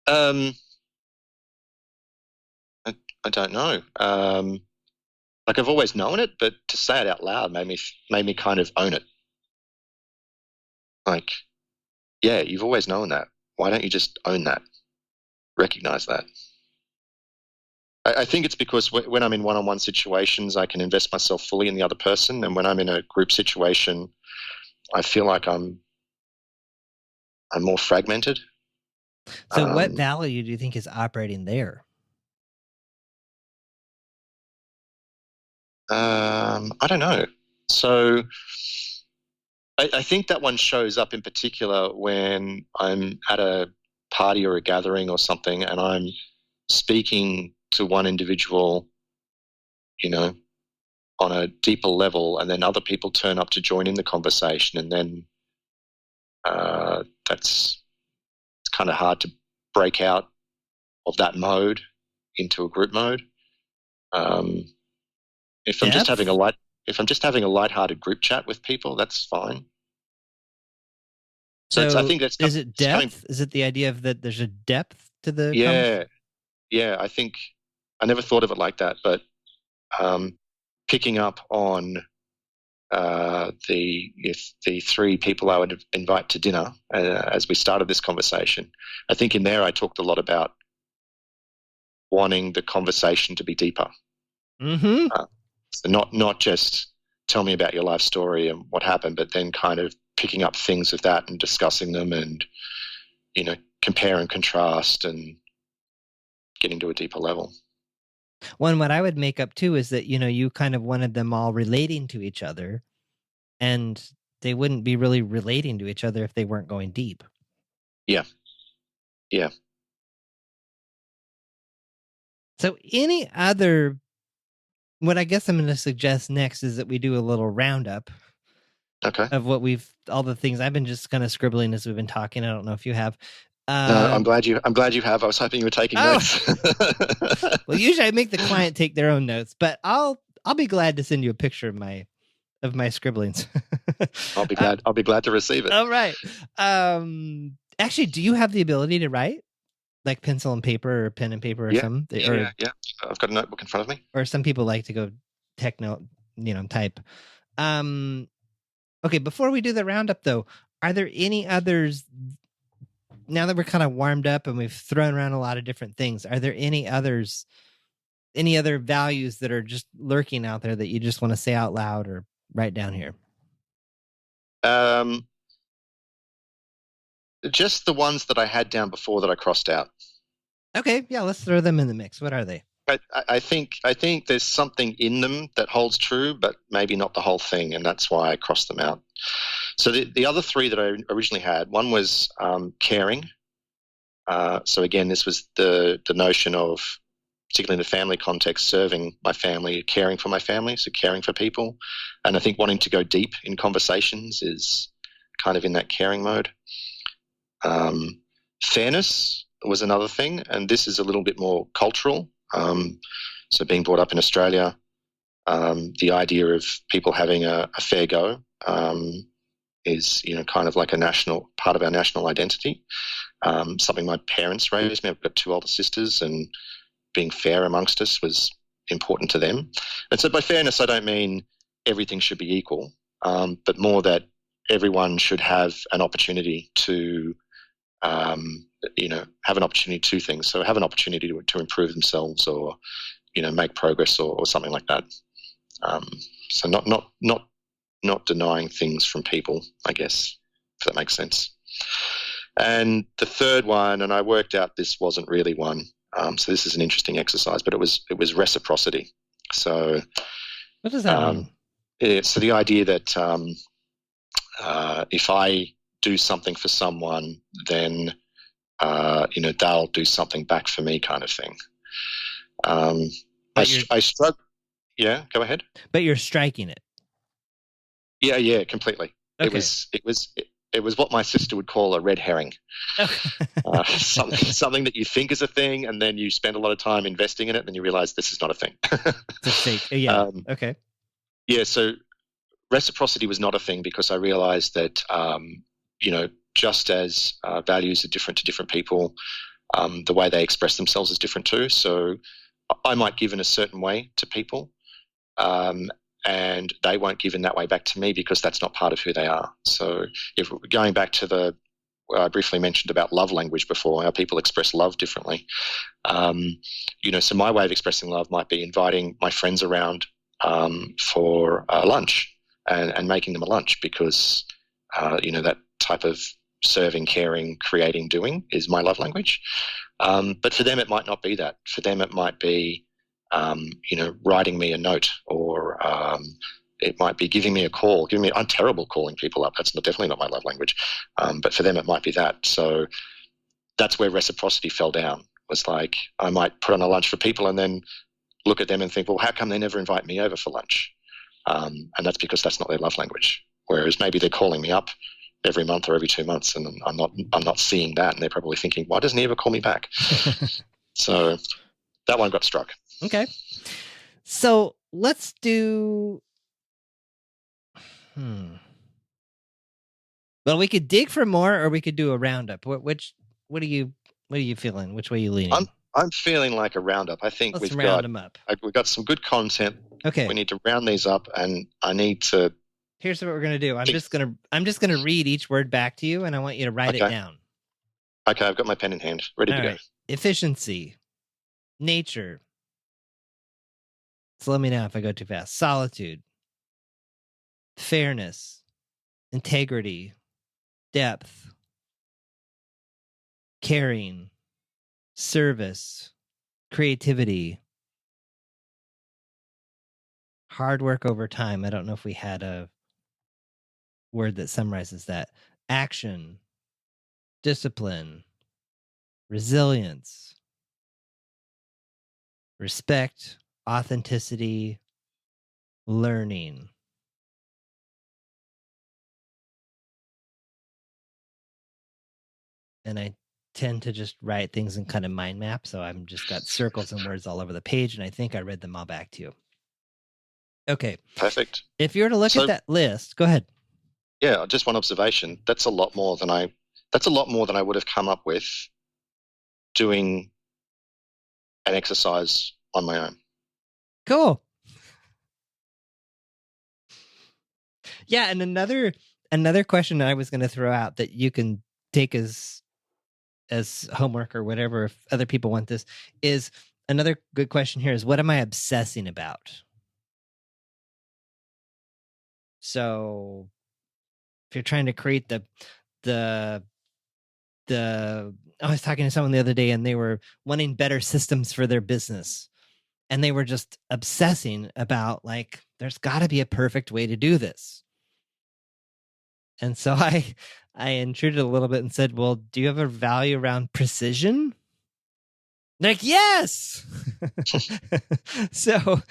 Speaker 2: I don't know. Like I've always known it, but to say it out loud made me kind of own it. Like, yeah, you've always known that. Why don't you just own that? Recognize that. I think it's because when I'm in one-on-one situations, I can invest myself fully in the other person. And when I'm in a group situation, I feel like I'm more fragmented.
Speaker 1: So what value do you think is operating there?
Speaker 2: I don't know. So I think that one shows up in particular when I'm at a party or a gathering or something, and I'm speaking to one individual, on a deeper level, and then other people turn up to join in the conversation, and then it's kind of hard to break out of that mode into a group mode. If I'm just having a lighthearted group chat with people, that's fine.
Speaker 1: So I think that's, is it depth? Is it the idea of that there's a depth to the
Speaker 2: conversation? Yeah. I think I never thought of it like that, but picking up on the three people I would invite to dinner as we started this conversation, I think in there I talked a lot about wanting the conversation to be deeper.
Speaker 1: Mm-hmm.
Speaker 2: So not just tell me about your life story and what happened, but then kind of picking up things of that and discussing them and, compare and contrast and getting to a deeper level.
Speaker 1: Well, what I would make up too is that, you kind of wanted them all relating to each other, and they wouldn't be really relating to each other if they weren't going deep.
Speaker 2: Yeah. Yeah.
Speaker 1: So what I guess I'm going to suggest next is that we do a little roundup.
Speaker 2: Okay.
Speaker 1: Of all the things I've been just kind of scribbling as we've been talking. I don't know if you have.
Speaker 2: No, I'm glad you have. I was hoping you were taking notes.
Speaker 1: Well, usually I make the client take their own notes, but I'll be glad to send you a picture of my scribblings.
Speaker 2: I'll be glad to receive it.
Speaker 1: All right. Actually, do you have the ability to write, like pencil and paper or pen and paper or something?
Speaker 2: Yeah. I've got a notebook in front of me.
Speaker 1: Or some people like to go type. Okay, before we do the roundup, though, are there any others, now that we're kind of warmed up and we've thrown around a lot of different things, are there any other values that are just lurking out there that you just want to say out loud or write down here?
Speaker 2: Just the ones that I had down before that I crossed out.
Speaker 1: Okay, yeah, let's throw them in the mix. What are they?
Speaker 2: I think there's something in them that holds true, but maybe not the whole thing, and that's why I crossed them out. So the other three that I originally had, one was caring. So again, this was the notion of, particularly in the family context, serving my family, caring for my family, so caring for people, and I think wanting to go deep in conversations is kind of in that caring mode. Um, Fairness was another thing, and this is a little bit more cultural. So being brought up in Australia, the idea of people having a fair go is, kind of like a national part of our national identity. Something my parents raised me. I've got two older sisters, and being fair amongst us was important to them. And so by fairness, I don't mean everything should be equal, but more that everyone should have an opportunity to have an opportunity to things. So have an opportunity to improve themselves, or make progress, or something like that. So not denying things from people, I guess, if that makes sense. And the third one, and I worked out this wasn't really one. So this is an interesting exercise, but it was reciprocity. So
Speaker 1: what does that mean?
Speaker 2: So the idea that if I do something for someone, then they'll do something back for me, kind of thing. I struggle. Yeah, go ahead.
Speaker 1: But you're striking it.
Speaker 2: Yeah, completely.
Speaker 1: Okay.
Speaker 2: It was what my sister would call a red herring. Something that you think is a thing, and then you spend a lot of time investing in it, and then you realize this is not a thing.
Speaker 1: It's a fake. Yeah. Okay.
Speaker 2: Yeah. So reciprocity was not a thing, because I realized that, just as values are different to different people, the way they express themselves is different too. So I might give in a certain way to people, and they won't give in that way back to me, because that's not part of who they are. So if going back to I briefly mentioned about love language before, how people express love differently. So my way of expressing love might be inviting my friends around for lunch, and making them a lunch, because that type of serving, caring, creating, doing is my love language. But for them, it might not be that. For them, it might be writing me a note, or it might be giving me a call. I'm terrible calling people up. That's definitely not my love language. But for them, it might be that. So that's where reciprocity fell down. Was like, I might put on a lunch for people, and then look at them and think, well, how come they never invite me over for lunch? And that's because that's not their love language. Whereas maybe they're calling me up every month or every 2 months, and I'm not seeing that, and they're probably thinking, why doesn't he ever call me back? So that one got struck.
Speaker 1: Okay. So let's do. Well, we could dig for more, or we could do a roundup. What are you feeling? Which way are you leaning?
Speaker 2: I'm feeling like a roundup. I think
Speaker 1: we've round them up.
Speaker 2: We've got some good content.
Speaker 1: Okay.
Speaker 2: We need to round these up, and I need to.
Speaker 1: Here's what we're gonna do. I'm just gonna read each word back to you, and I want you to write it down.
Speaker 2: Okay, I've got my pen in hand, ready to go.
Speaker 1: Efficiency, nature. So let me know if I go too fast. Solitude, fairness, integrity, depth, caring, service, creativity, hard work over time. I don't know if we had a word that summarizes that. Action, discipline, resilience, respect, authenticity, learning. And I tend to just write things in kind of mind map, so I'm just got circles and words all over the page, and I think I read them all back to you. Okay.
Speaker 2: Perfect.
Speaker 1: If you were to look at that list, go ahead.
Speaker 2: Yeah, just one observation. That's a lot more than I would have come up with doing an exercise on my own.
Speaker 1: Cool. Yeah, and another question I was going to throw out that you can take as homework or whatever, if other people want this, is another good question here is, what am I obsessing about? So if you're trying to create the I was talking to someone the other day, and they were wanting better systems for their business. and they were just obsessing about like, there's got to be a perfect way to do this. And so I intruded a little bit and said, well, do you have a value around precision? Like, yes. So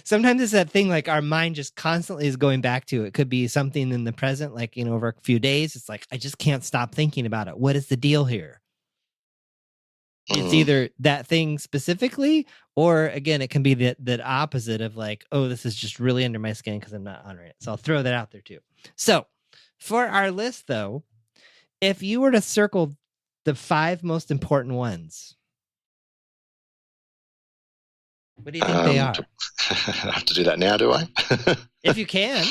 Speaker 1: sometimes it's that thing, like our mind just constantly is going back to it. Could be something in the present, like, over a few days. It's like, I just can't stop thinking about it. What is the deal here? It's either that thing specifically, or again, it can be that opposite of like, oh, this is just really under my skin because I'm not honoring it. So I'll throw that out there too. So for our list, though, if you were to circle the 5 most important ones, what do you think they are?
Speaker 2: I have to do that now, do I?
Speaker 1: If you can.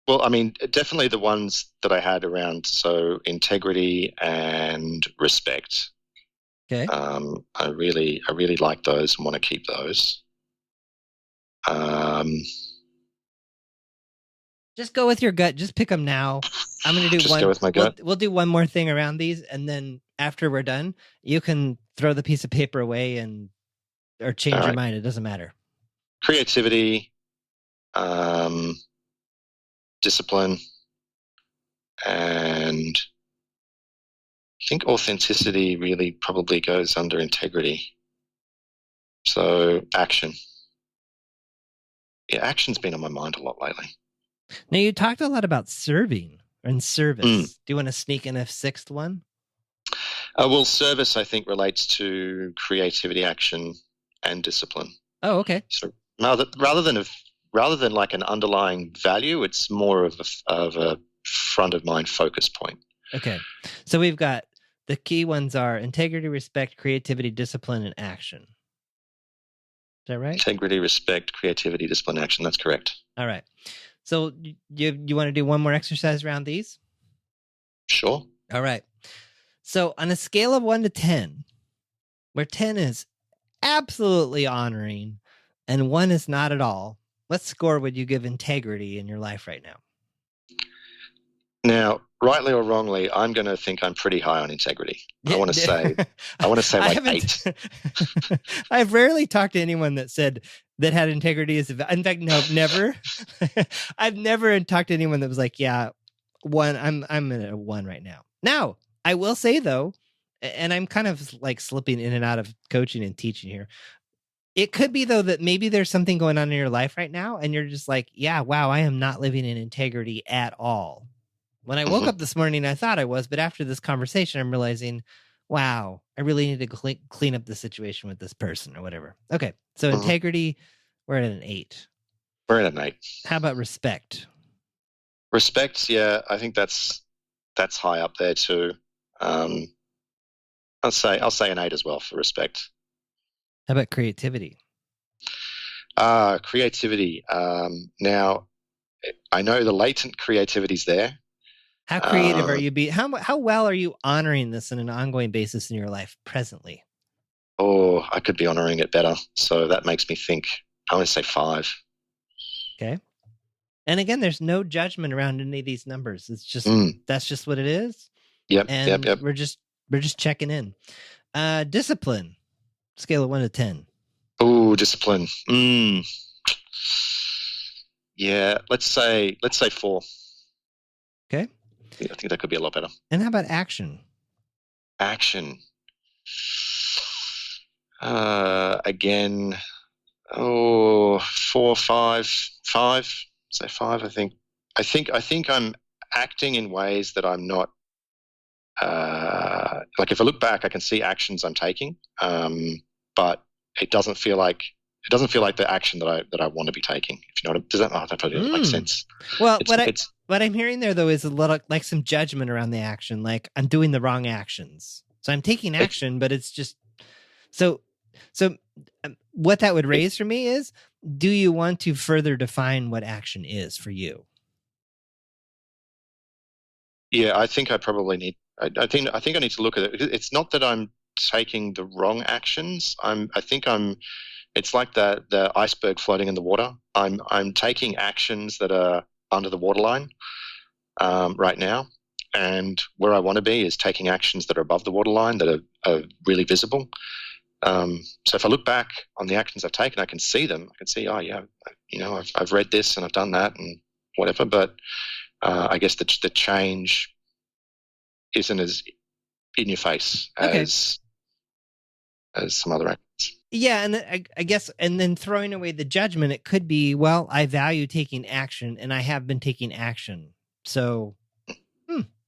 Speaker 2: Well, I mean, definitely the ones that I had around, so integrity and respect.
Speaker 1: Okay.
Speaker 2: I really like those and want to keep those.
Speaker 1: Just go with your gut. Just pick them now. I'm going to do
Speaker 2: just
Speaker 1: one.
Speaker 2: Go with my gut.
Speaker 1: We'll do one more thing around these, and then after we're done, you can throw the piece of paper away or change your mind. It doesn't matter.
Speaker 2: Creativity, discipline, and I think authenticity really probably goes under integrity. So action. Yeah, action's been on my mind a lot lately.
Speaker 1: Now, you talked a lot about serving and service. Do you want to sneak in a 6th one?
Speaker 2: Well, service, I think, relates to creativity, action, and discipline.
Speaker 1: Oh, okay.
Speaker 2: So rather than like an underlying value, it's more of a front of mind focus point.
Speaker 1: Okay. So we've got the key ones are integrity, respect, creativity, discipline, and action. Is that right?
Speaker 2: Integrity, respect, creativity, discipline, action. That's correct.
Speaker 1: All right. So you want to do one more exercise around these?
Speaker 2: Sure.
Speaker 1: All right. So on a scale of 1 to 10, where 10 is absolutely honoring and 1 is not at all, what score would you give integrity in your life right now?
Speaker 2: Now, rightly or wrongly, I'm going to think I'm pretty high on integrity. I want to say like 8.
Speaker 1: I've rarely talked to anyone that said that had integrity as a, in fact, no, never. I've never talked to anyone that was like, yeah, 1. I'm at a 1 right now. Now, I will say though, and I'm kind of like slipping in and out of coaching and teaching here. It could be though that maybe there's something going on in your life right now, and you're just like, yeah, wow, I am not living in integrity at all. When I woke up this morning, I thought I was, but after this conversation, I'm realizing, wow, I really need to clean up the situation with this person or whatever. Okay, so integrity, we're at an 8.
Speaker 2: We're at an 8.
Speaker 1: How about respect?
Speaker 2: Respect, yeah, I think that's high up there too. I'll say an 8 as well for respect.
Speaker 1: How about creativity?
Speaker 2: Creativity. Now, I know the latent creativity's there.
Speaker 1: How creative are you how well are you honoring this on an ongoing basis in your life presently?
Speaker 2: Oh, I could be honoring it better. So that makes me think. I want to say 5.
Speaker 1: Okay. And again, there's no judgment around any of these numbers. It's just that's just what it is.
Speaker 2: Yep.
Speaker 1: And
Speaker 2: yep.
Speaker 1: we're just checking in. Discipline. Scale of 1 to 10.
Speaker 2: Oh, discipline. Yeah, let's say 4.
Speaker 1: Okay.
Speaker 2: Yeah, I think that could be a lot better.
Speaker 1: And how about action?
Speaker 2: Action. Again, 4, 5. Say 5. I think I'm acting in ways that I'm not. Like if I look back, I can see actions I'm taking, but it doesn't feel like the action that I want to be taking. If you know what that probably doesn't make sense.
Speaker 1: Well, what I'm hearing there though is a lot of like some judgment around the action. Like I'm doing the wrong actions, so I'm taking action, but it's just so. What that would raise for me is: do you want to further define what action is for you?
Speaker 2: Yeah, I think I probably need. I think I need to look at it. It's not that I'm taking the wrong actions. It's like the iceberg floating in the water. I'm taking actions that are under the waterline right now, and where I want to be is taking actions that are above the waterline that are really visible. So if I look back on the actions I've taken, I can see them. I can see, oh yeah, I've read this and I've done that and whatever. But I guess the change isn't as in your face as some other actions.
Speaker 1: Yeah, and I guess, and then throwing away the judgment, it could be, well, I value taking action, and I have been taking action. So,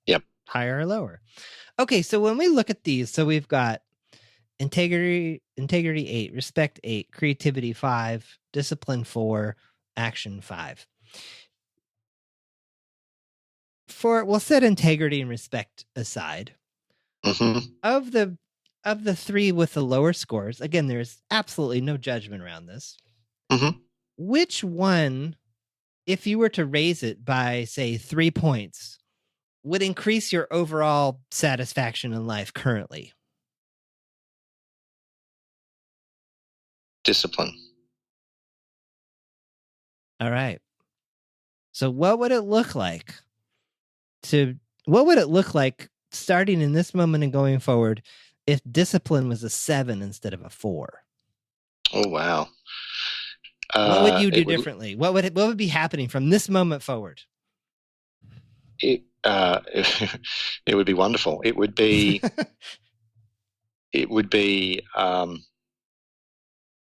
Speaker 2: yep,
Speaker 1: higher or lower. Okay, so when we look at these, so we've got integrity 8, respect 8, creativity 5, discipline 4, action 5. We'll set integrity and respect aside.
Speaker 2: Mm-hmm.
Speaker 1: Of the 3 with the lower scores, again, there's absolutely no judgment around this.
Speaker 2: Mm-hmm.
Speaker 1: Which one, if you were to raise it by, say, 3 points, would increase your overall satisfaction in life currently?
Speaker 2: Discipline.
Speaker 1: All right. So what would it look like starting in this moment and going forward if discipline was a 7 instead of a 4?
Speaker 2: Oh, wow.
Speaker 1: What would you do differently? What would be happening from this moment forward?
Speaker 2: It would be wonderful. It would be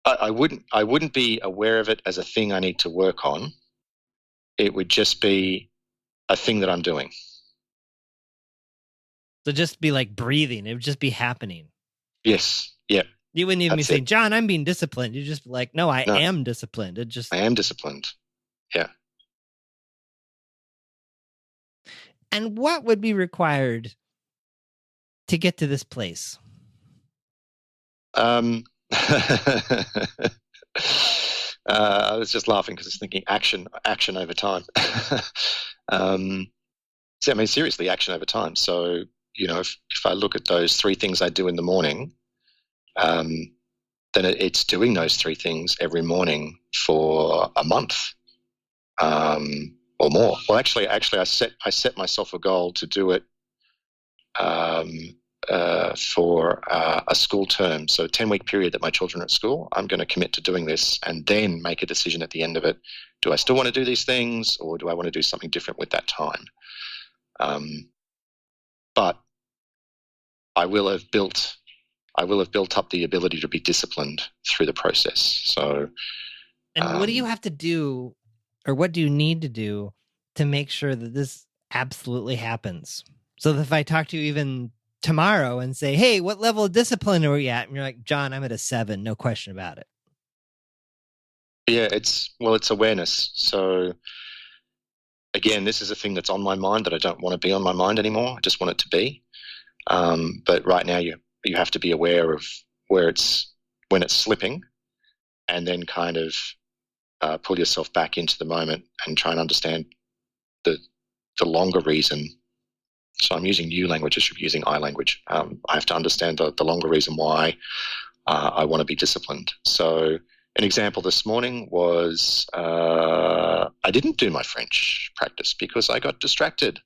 Speaker 2: I wouldn't be aware of it as a thing I need to work on. It would just be a thing that I'm doing.
Speaker 1: So just be like breathing. It would just be happening.
Speaker 2: Yes. Yep.
Speaker 1: You wouldn't even be saying, John, I'm being disciplined. You'd just be like, no, I am disciplined.
Speaker 2: I am disciplined. Yeah.
Speaker 1: And what would be required to get to this place?
Speaker 2: I was just laughing because I was thinking action over time. So, I mean, seriously, action over time. So, if I look at those 3 things I do in the morning, then it's doing those 3 things every morning for a month or more. Well, actually, I set myself a goal to do it for a school term. So a 10-week period that my children are at school, I'm going to commit to doing this and then make a decision at the end of it. Do I still want to do these things or do I want to do something different with that time? But I will have built up the ability to be disciplined through the process. So,
Speaker 1: and what do you have to do, or what do you need to do to make sure that this absolutely happens? So that if I talk to you even tomorrow and say, hey, what level of discipline are we at? And you're like, John, I'm at a 7, no question about it.
Speaker 2: Yeah, it's awareness. So again, this is a thing that's on my mind that I don't want to be on my mind anymore. I just want it to be. But right now you have to be aware of when it's slipping, and then kind of pull yourself back into the moment and try and understand the longer reason. So I'm using you language, I should be using I language. I have to understand the longer reason why I want to be disciplined. So an example this morning was I didn't do my French practice because I got distracted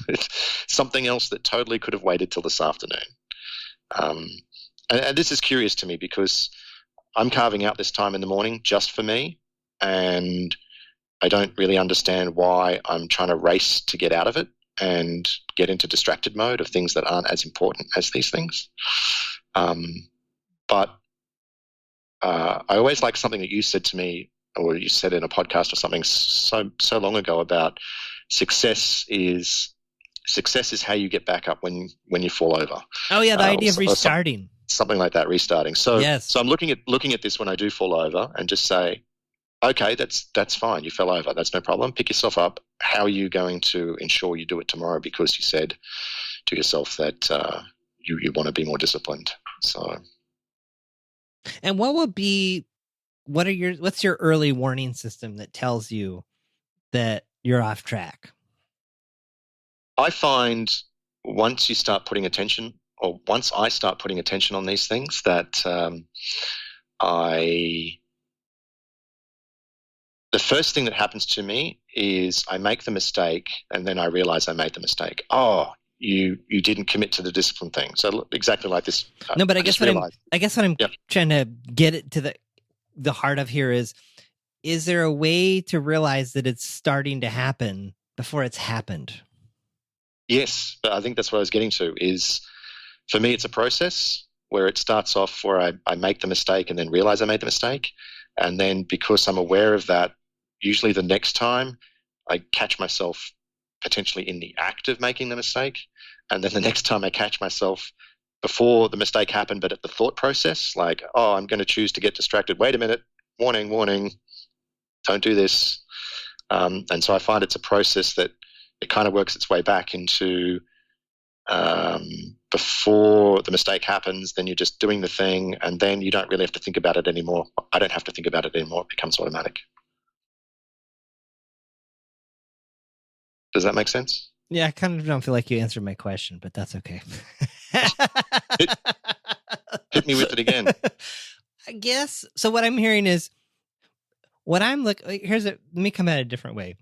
Speaker 2: with something else that totally could have waited till this afternoon. And this is curious to me because I'm carving out this time in the morning just for me, and I don't really understand why I'm trying to race to get out of it and get into distracted mode of things that aren't as important as these things. But I always like something that you said to me, or you said in a podcast or something so long ago about success is how you get back up when you fall over.
Speaker 1: Oh yeah, the idea of restarting.
Speaker 2: Something like that, restarting. So
Speaker 1: yes.
Speaker 2: So I'm looking at this when I do fall over and just say, okay, that's fine. You fell over. That's no problem. Pick yourself up. How are you going to ensure you do it tomorrow? Because you said to yourself that you want to be more disciplined. So.
Speaker 1: And what's your early warning system that tells you that you're off track?
Speaker 2: I find once I start putting attention on these things, that the first thing that happens to me is I make the mistake and then I realize I made the mistake. Oh, you didn't commit to the discipline thing. So exactly like this.
Speaker 1: No, but I guess what I'm
Speaker 2: Yep.
Speaker 1: trying to get it to the heart of here is there a way to realize that it's starting to happen before it's happened?
Speaker 2: Yes, but I think that's what I was getting to is, for me, it's a process where it starts off where I make the mistake and then realize I made the mistake. And then because I'm aware of that, usually the next time I catch myself potentially in the act of making the mistake. And then the next time I catch myself before the mistake happened, but at the thought process, like, oh, I'm going to choose to get distracted. Wait a minute. Warning, warning. Don't do this. And so I find it's a process that it kind of works its way back into before the mistake happens, then you're just doing the thing, and then you don't really have to think about it anymore. I don't have to think about it anymore. It becomes automatic. Does that make sense?
Speaker 1: Yeah, I kind of don't feel like you answered my question, but that's okay.
Speaker 2: Hit me with it again.
Speaker 1: I guess. So what I'm hearing is, what I'm let me come at it a different way.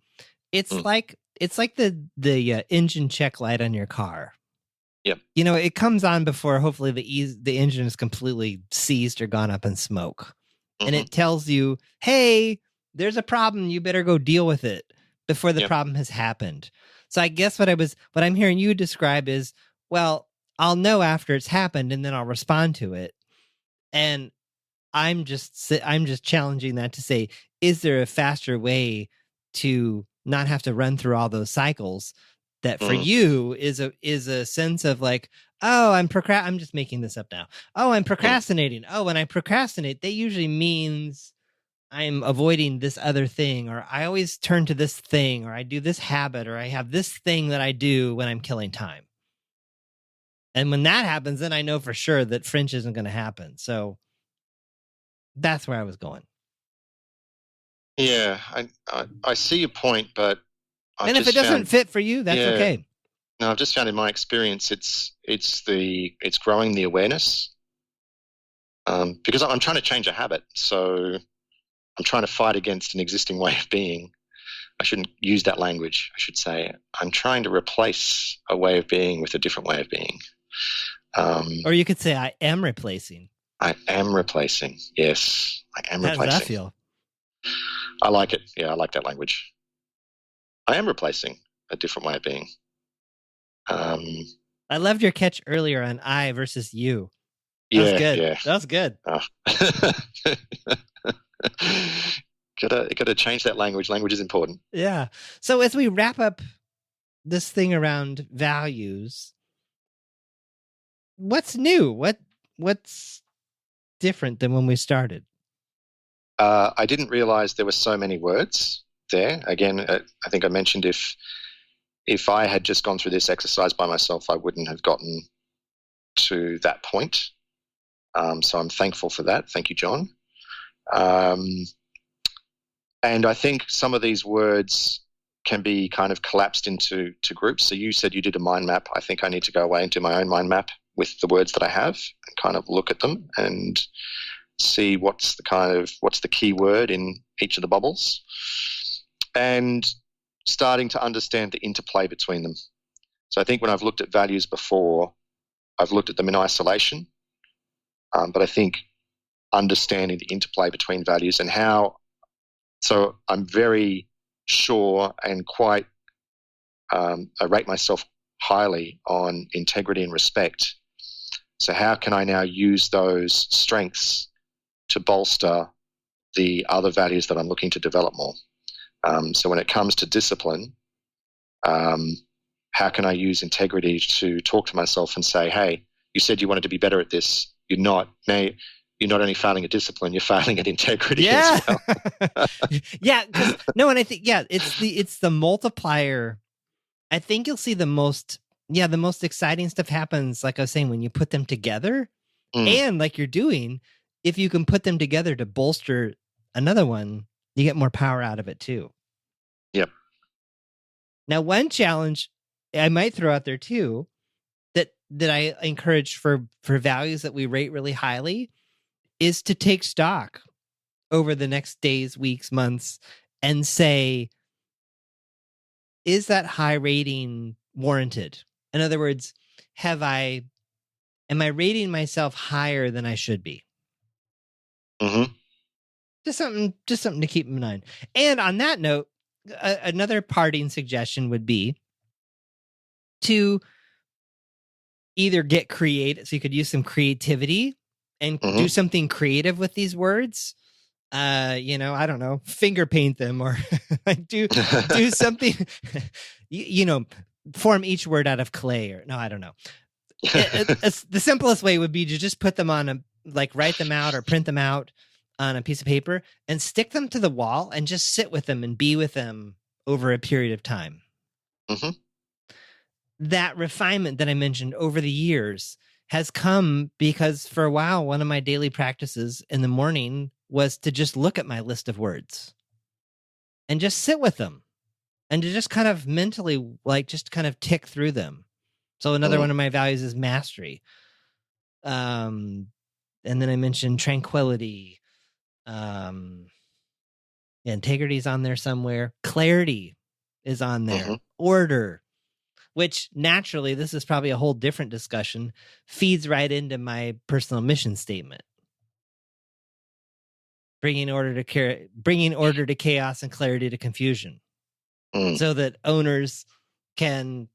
Speaker 1: It's like the engine check light on your car.
Speaker 2: Yep.
Speaker 1: You know, it comes on before hopefully the engine is completely seized or gone up in smoke. And it tells you, hey, there's a problem. You better go deal with it before the problem has happened. So I guess what I'm hearing you describe is, well, I'll know after it's happened and then I'll respond to it. And I'm just challenging that to say, is there a faster way to not have to run through all those cycles that for you is a sense of like, oh, I'm just making this up now. Oh, I'm procrastinating. Oh, when I procrastinate, that usually means I'm avoiding this other thing, or I always turn to this thing, or I do this habit, or I have this thing that I do when I'm killing time. And when that happens, then I know for sure that French isn't going to happen. So that's where I was going.
Speaker 2: Yeah, I see your point, but
Speaker 1: if it doesn't fit for you, that's okay.
Speaker 2: No, I've just found in my experience, it's growing the awareness, because I'm trying to change a habit. So I'm trying to fight against an existing way of being. I shouldn't use that language. I should say I'm trying to replace a way of being with a different way of being.
Speaker 1: Or you could say I am replacing.
Speaker 2: I am replacing. Yes, I am replacing.
Speaker 1: How does that feel?
Speaker 2: I like it. Yeah, I like that language. I am replacing a different way of being.
Speaker 1: I loved your catch earlier on I versus you.
Speaker 2: That
Speaker 1: was good.
Speaker 2: Yeah.
Speaker 1: That was good.
Speaker 2: Gotta change that language. Language is important.
Speaker 1: Yeah. So as we wrap up this thing around values, what's new? What's different than when we started?
Speaker 2: I didn't realize there were so many words there. Again, I think I mentioned if I had just gone through this exercise by myself, I wouldn't have gotten to that point. So I'm thankful for that. Thank you, John. And I think some of these words can be kind of collapsed into groups. So you said you did a mind map. I think I need to go away and do my own mind map with the words that I have and kind of look at them and see what's the key word in each of the bubbles, and starting to understand the interplay between them. So I think when I've looked at values before, I've looked at them in isolation, but I think understanding the interplay between values and how. So I'm very sure and quite, I rate myself highly on integrity and respect. So how can I now use those strengths to bolster the other values that I'm looking to develop more? So when it comes to discipline, how can I use integrity to talk to myself and say, hey, you said you wanted to be better at this. You're not. You're not only failing at discipline, you're failing at integrity as well.
Speaker 1: Yeah. No, and I think, it's the multiplier. I think you'll see the most exciting stuff happens, like I was saying, when you put them together and like you're doing, if you can put them together to bolster another one, you get more power out of it too.
Speaker 2: Yep.
Speaker 1: Now, one challenge I might throw out there too, that I encourage for values that we rate really highly, is to take stock over the next days, weeks, months, and say, is that high rating warranted? In other words, am I rating myself higher than I should be?
Speaker 2: Mm-hmm.
Speaker 1: Just something to keep in mind. And on that note, another parting suggestion would be to either get creative, so you could use some creativity and do something creative with these words. I don't know, finger paint them or do something, form each word out of clay or no, I don't know. The simplest way would be to just put them on write them out or print them out on a piece of paper and stick them to the wall and just sit with them and be with them over a period of time.
Speaker 2: Mm-hmm.
Speaker 1: That refinement that I mentioned over the years has come because for a while, one of my daily practices in the morning was to just look at my list of words and just sit with them and to just kind of mentally, just kind of tick through them. So another one of my values is mastery. And then I mentioned tranquility. Integrity is on there somewhere. Clarity is on there. Order, which naturally, this is probably a whole different discussion, feeds right into my personal mission statement. Bringing order to chaos and clarity to confusion, so that owners can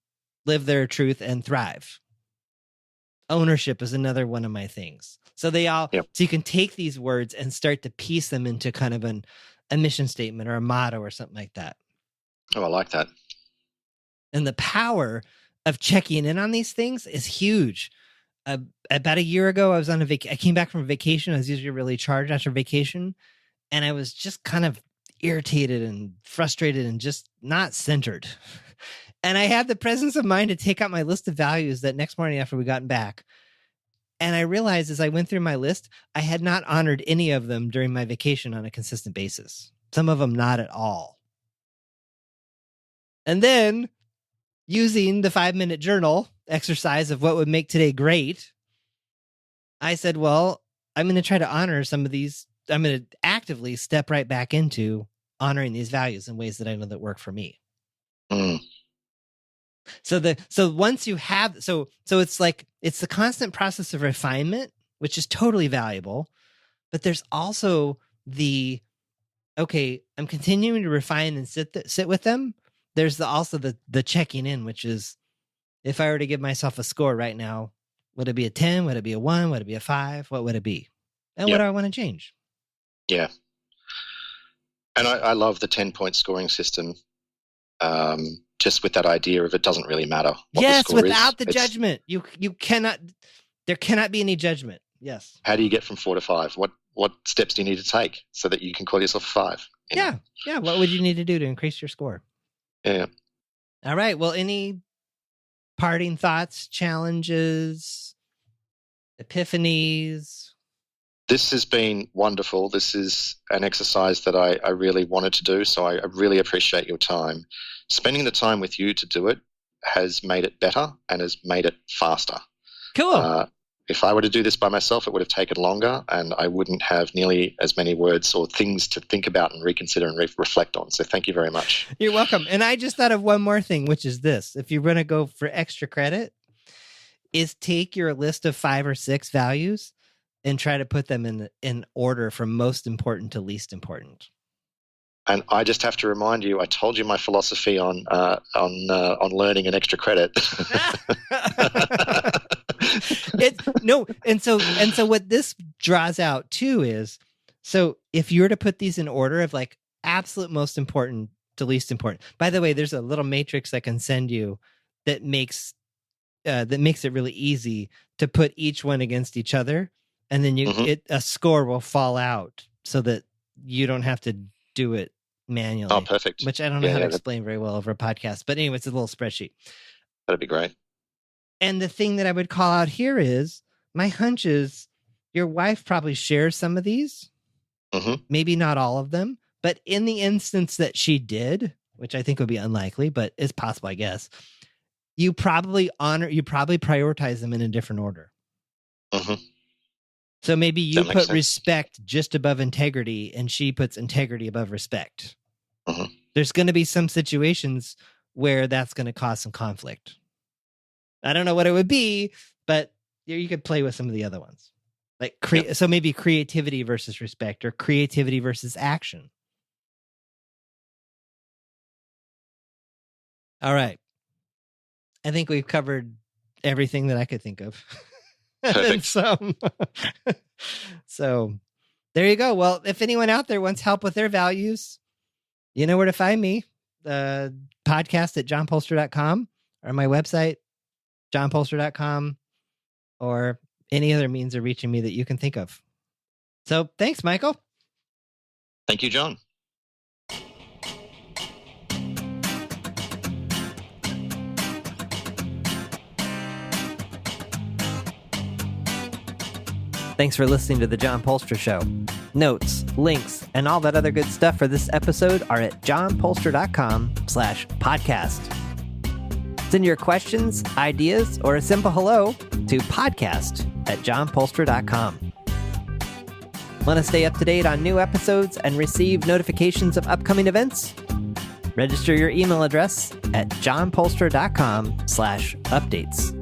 Speaker 1: live their truth and thrive. Ownership is another one of my things. So so you can take these words and start to piece them into kind of a mission statement or a motto or something like that.
Speaker 2: Oh, I like that.
Speaker 1: And the power of checking in on these things is huge. About a year ago, I was on I came back from vacation. I was usually really charged after vacation. And I was just kind of irritated and frustrated and just not centered. And I had the presence of mind to take out my list of values that next morning after we gotten back. And I realized as I went through my list, I had not honored any of them during my vacation on a consistent basis. Some of them not at all. And then using the 5-minute journal exercise of what would make today great, I said, well, I'm going to try to honor some of these. I'm going to actively step right back into honoring these values in ways that I know that work for me. So once you have, so it's it's the constant process of refinement, which is totally valuable, but there's also I'm continuing to refine and sit with them. There's also the checking in, which is, if I were to give myself a score right now, would it be a 10? Would it be a 1? Would it be a 5? What would it be? And what do I want to change?
Speaker 2: Yeah. And I love the 10-point scoring system. Just with that idea of it doesn't really matter what the score
Speaker 1: without the judgment. You cannot, there cannot be any judgment. Yes.
Speaker 2: How do you get from 4 to 5? What steps do you need to take so that you can call yourself a 5?
Speaker 1: Yeah. What would you need to do to increase your score?
Speaker 2: Yeah.
Speaker 1: All right. Well, any parting thoughts, challenges, epiphanies?
Speaker 2: This has been wonderful. This is an exercise that I really wanted to do, so I really appreciate your time. Spending the time with you to do it has made it better and has made it faster.
Speaker 1: Cool.
Speaker 2: If I were to do this by myself, it would have taken longer and I wouldn't have nearly as many words or things to think about and reconsider and reflect on. So thank you very much.
Speaker 1: You're welcome. And I just thought of one more thing, which is this. If you're going to go for extra credit, is take your list of 5 or 6 values and try to put them in order from most important to least important.
Speaker 2: And I just have to remind you, I told you my philosophy on learning and extra credit.
Speaker 1: So what this draws out too is, so if you were to put these in order of absolute most important to least important. By the way, there's a little matrix I can send you that makes it really easy to put each one against each other, and then a score will fall out so that you don't have to do it manually.
Speaker 2: Oh, perfect.
Speaker 1: Which I don't know how to explain very well over a podcast, but anyway, it's a little spreadsheet.
Speaker 2: That'd be great.
Speaker 1: And the thing that I would call out here is, my hunch is your wife probably shares some of these, maybe not all of them, but in the instance that she did, which I think would be unlikely, but it's possible, I guess, you probably prioritize them in a different order. So maybe you put respect just above integrity and she puts integrity above respect. There's going to be some situations where that's going to cause some conflict. I don't know what it would be, but you could play with some of the other ones. Like So maybe creativity versus respect, or creativity versus action. All right. I think we've covered everything that I could think of.
Speaker 2: Perfect.
Speaker 1: So there you go. Well, if anyone out there wants help with their values, you know where to find me. Podcast at johnpolster.com, or my website, johnpolster.com, or any other means of reaching me that you can think of. So thanks, Michael.
Speaker 2: Thank you, John.
Speaker 1: Thanks for listening to The John Polster Show. Notes, links, and all that other good stuff for this episode are at johnpolster.com/podcast. Send your questions, ideas, or a simple hello to podcast@johnpolster.com. Want to stay up to date on new episodes and receive notifications of upcoming events? Register your email address at johnpolster.com/updates.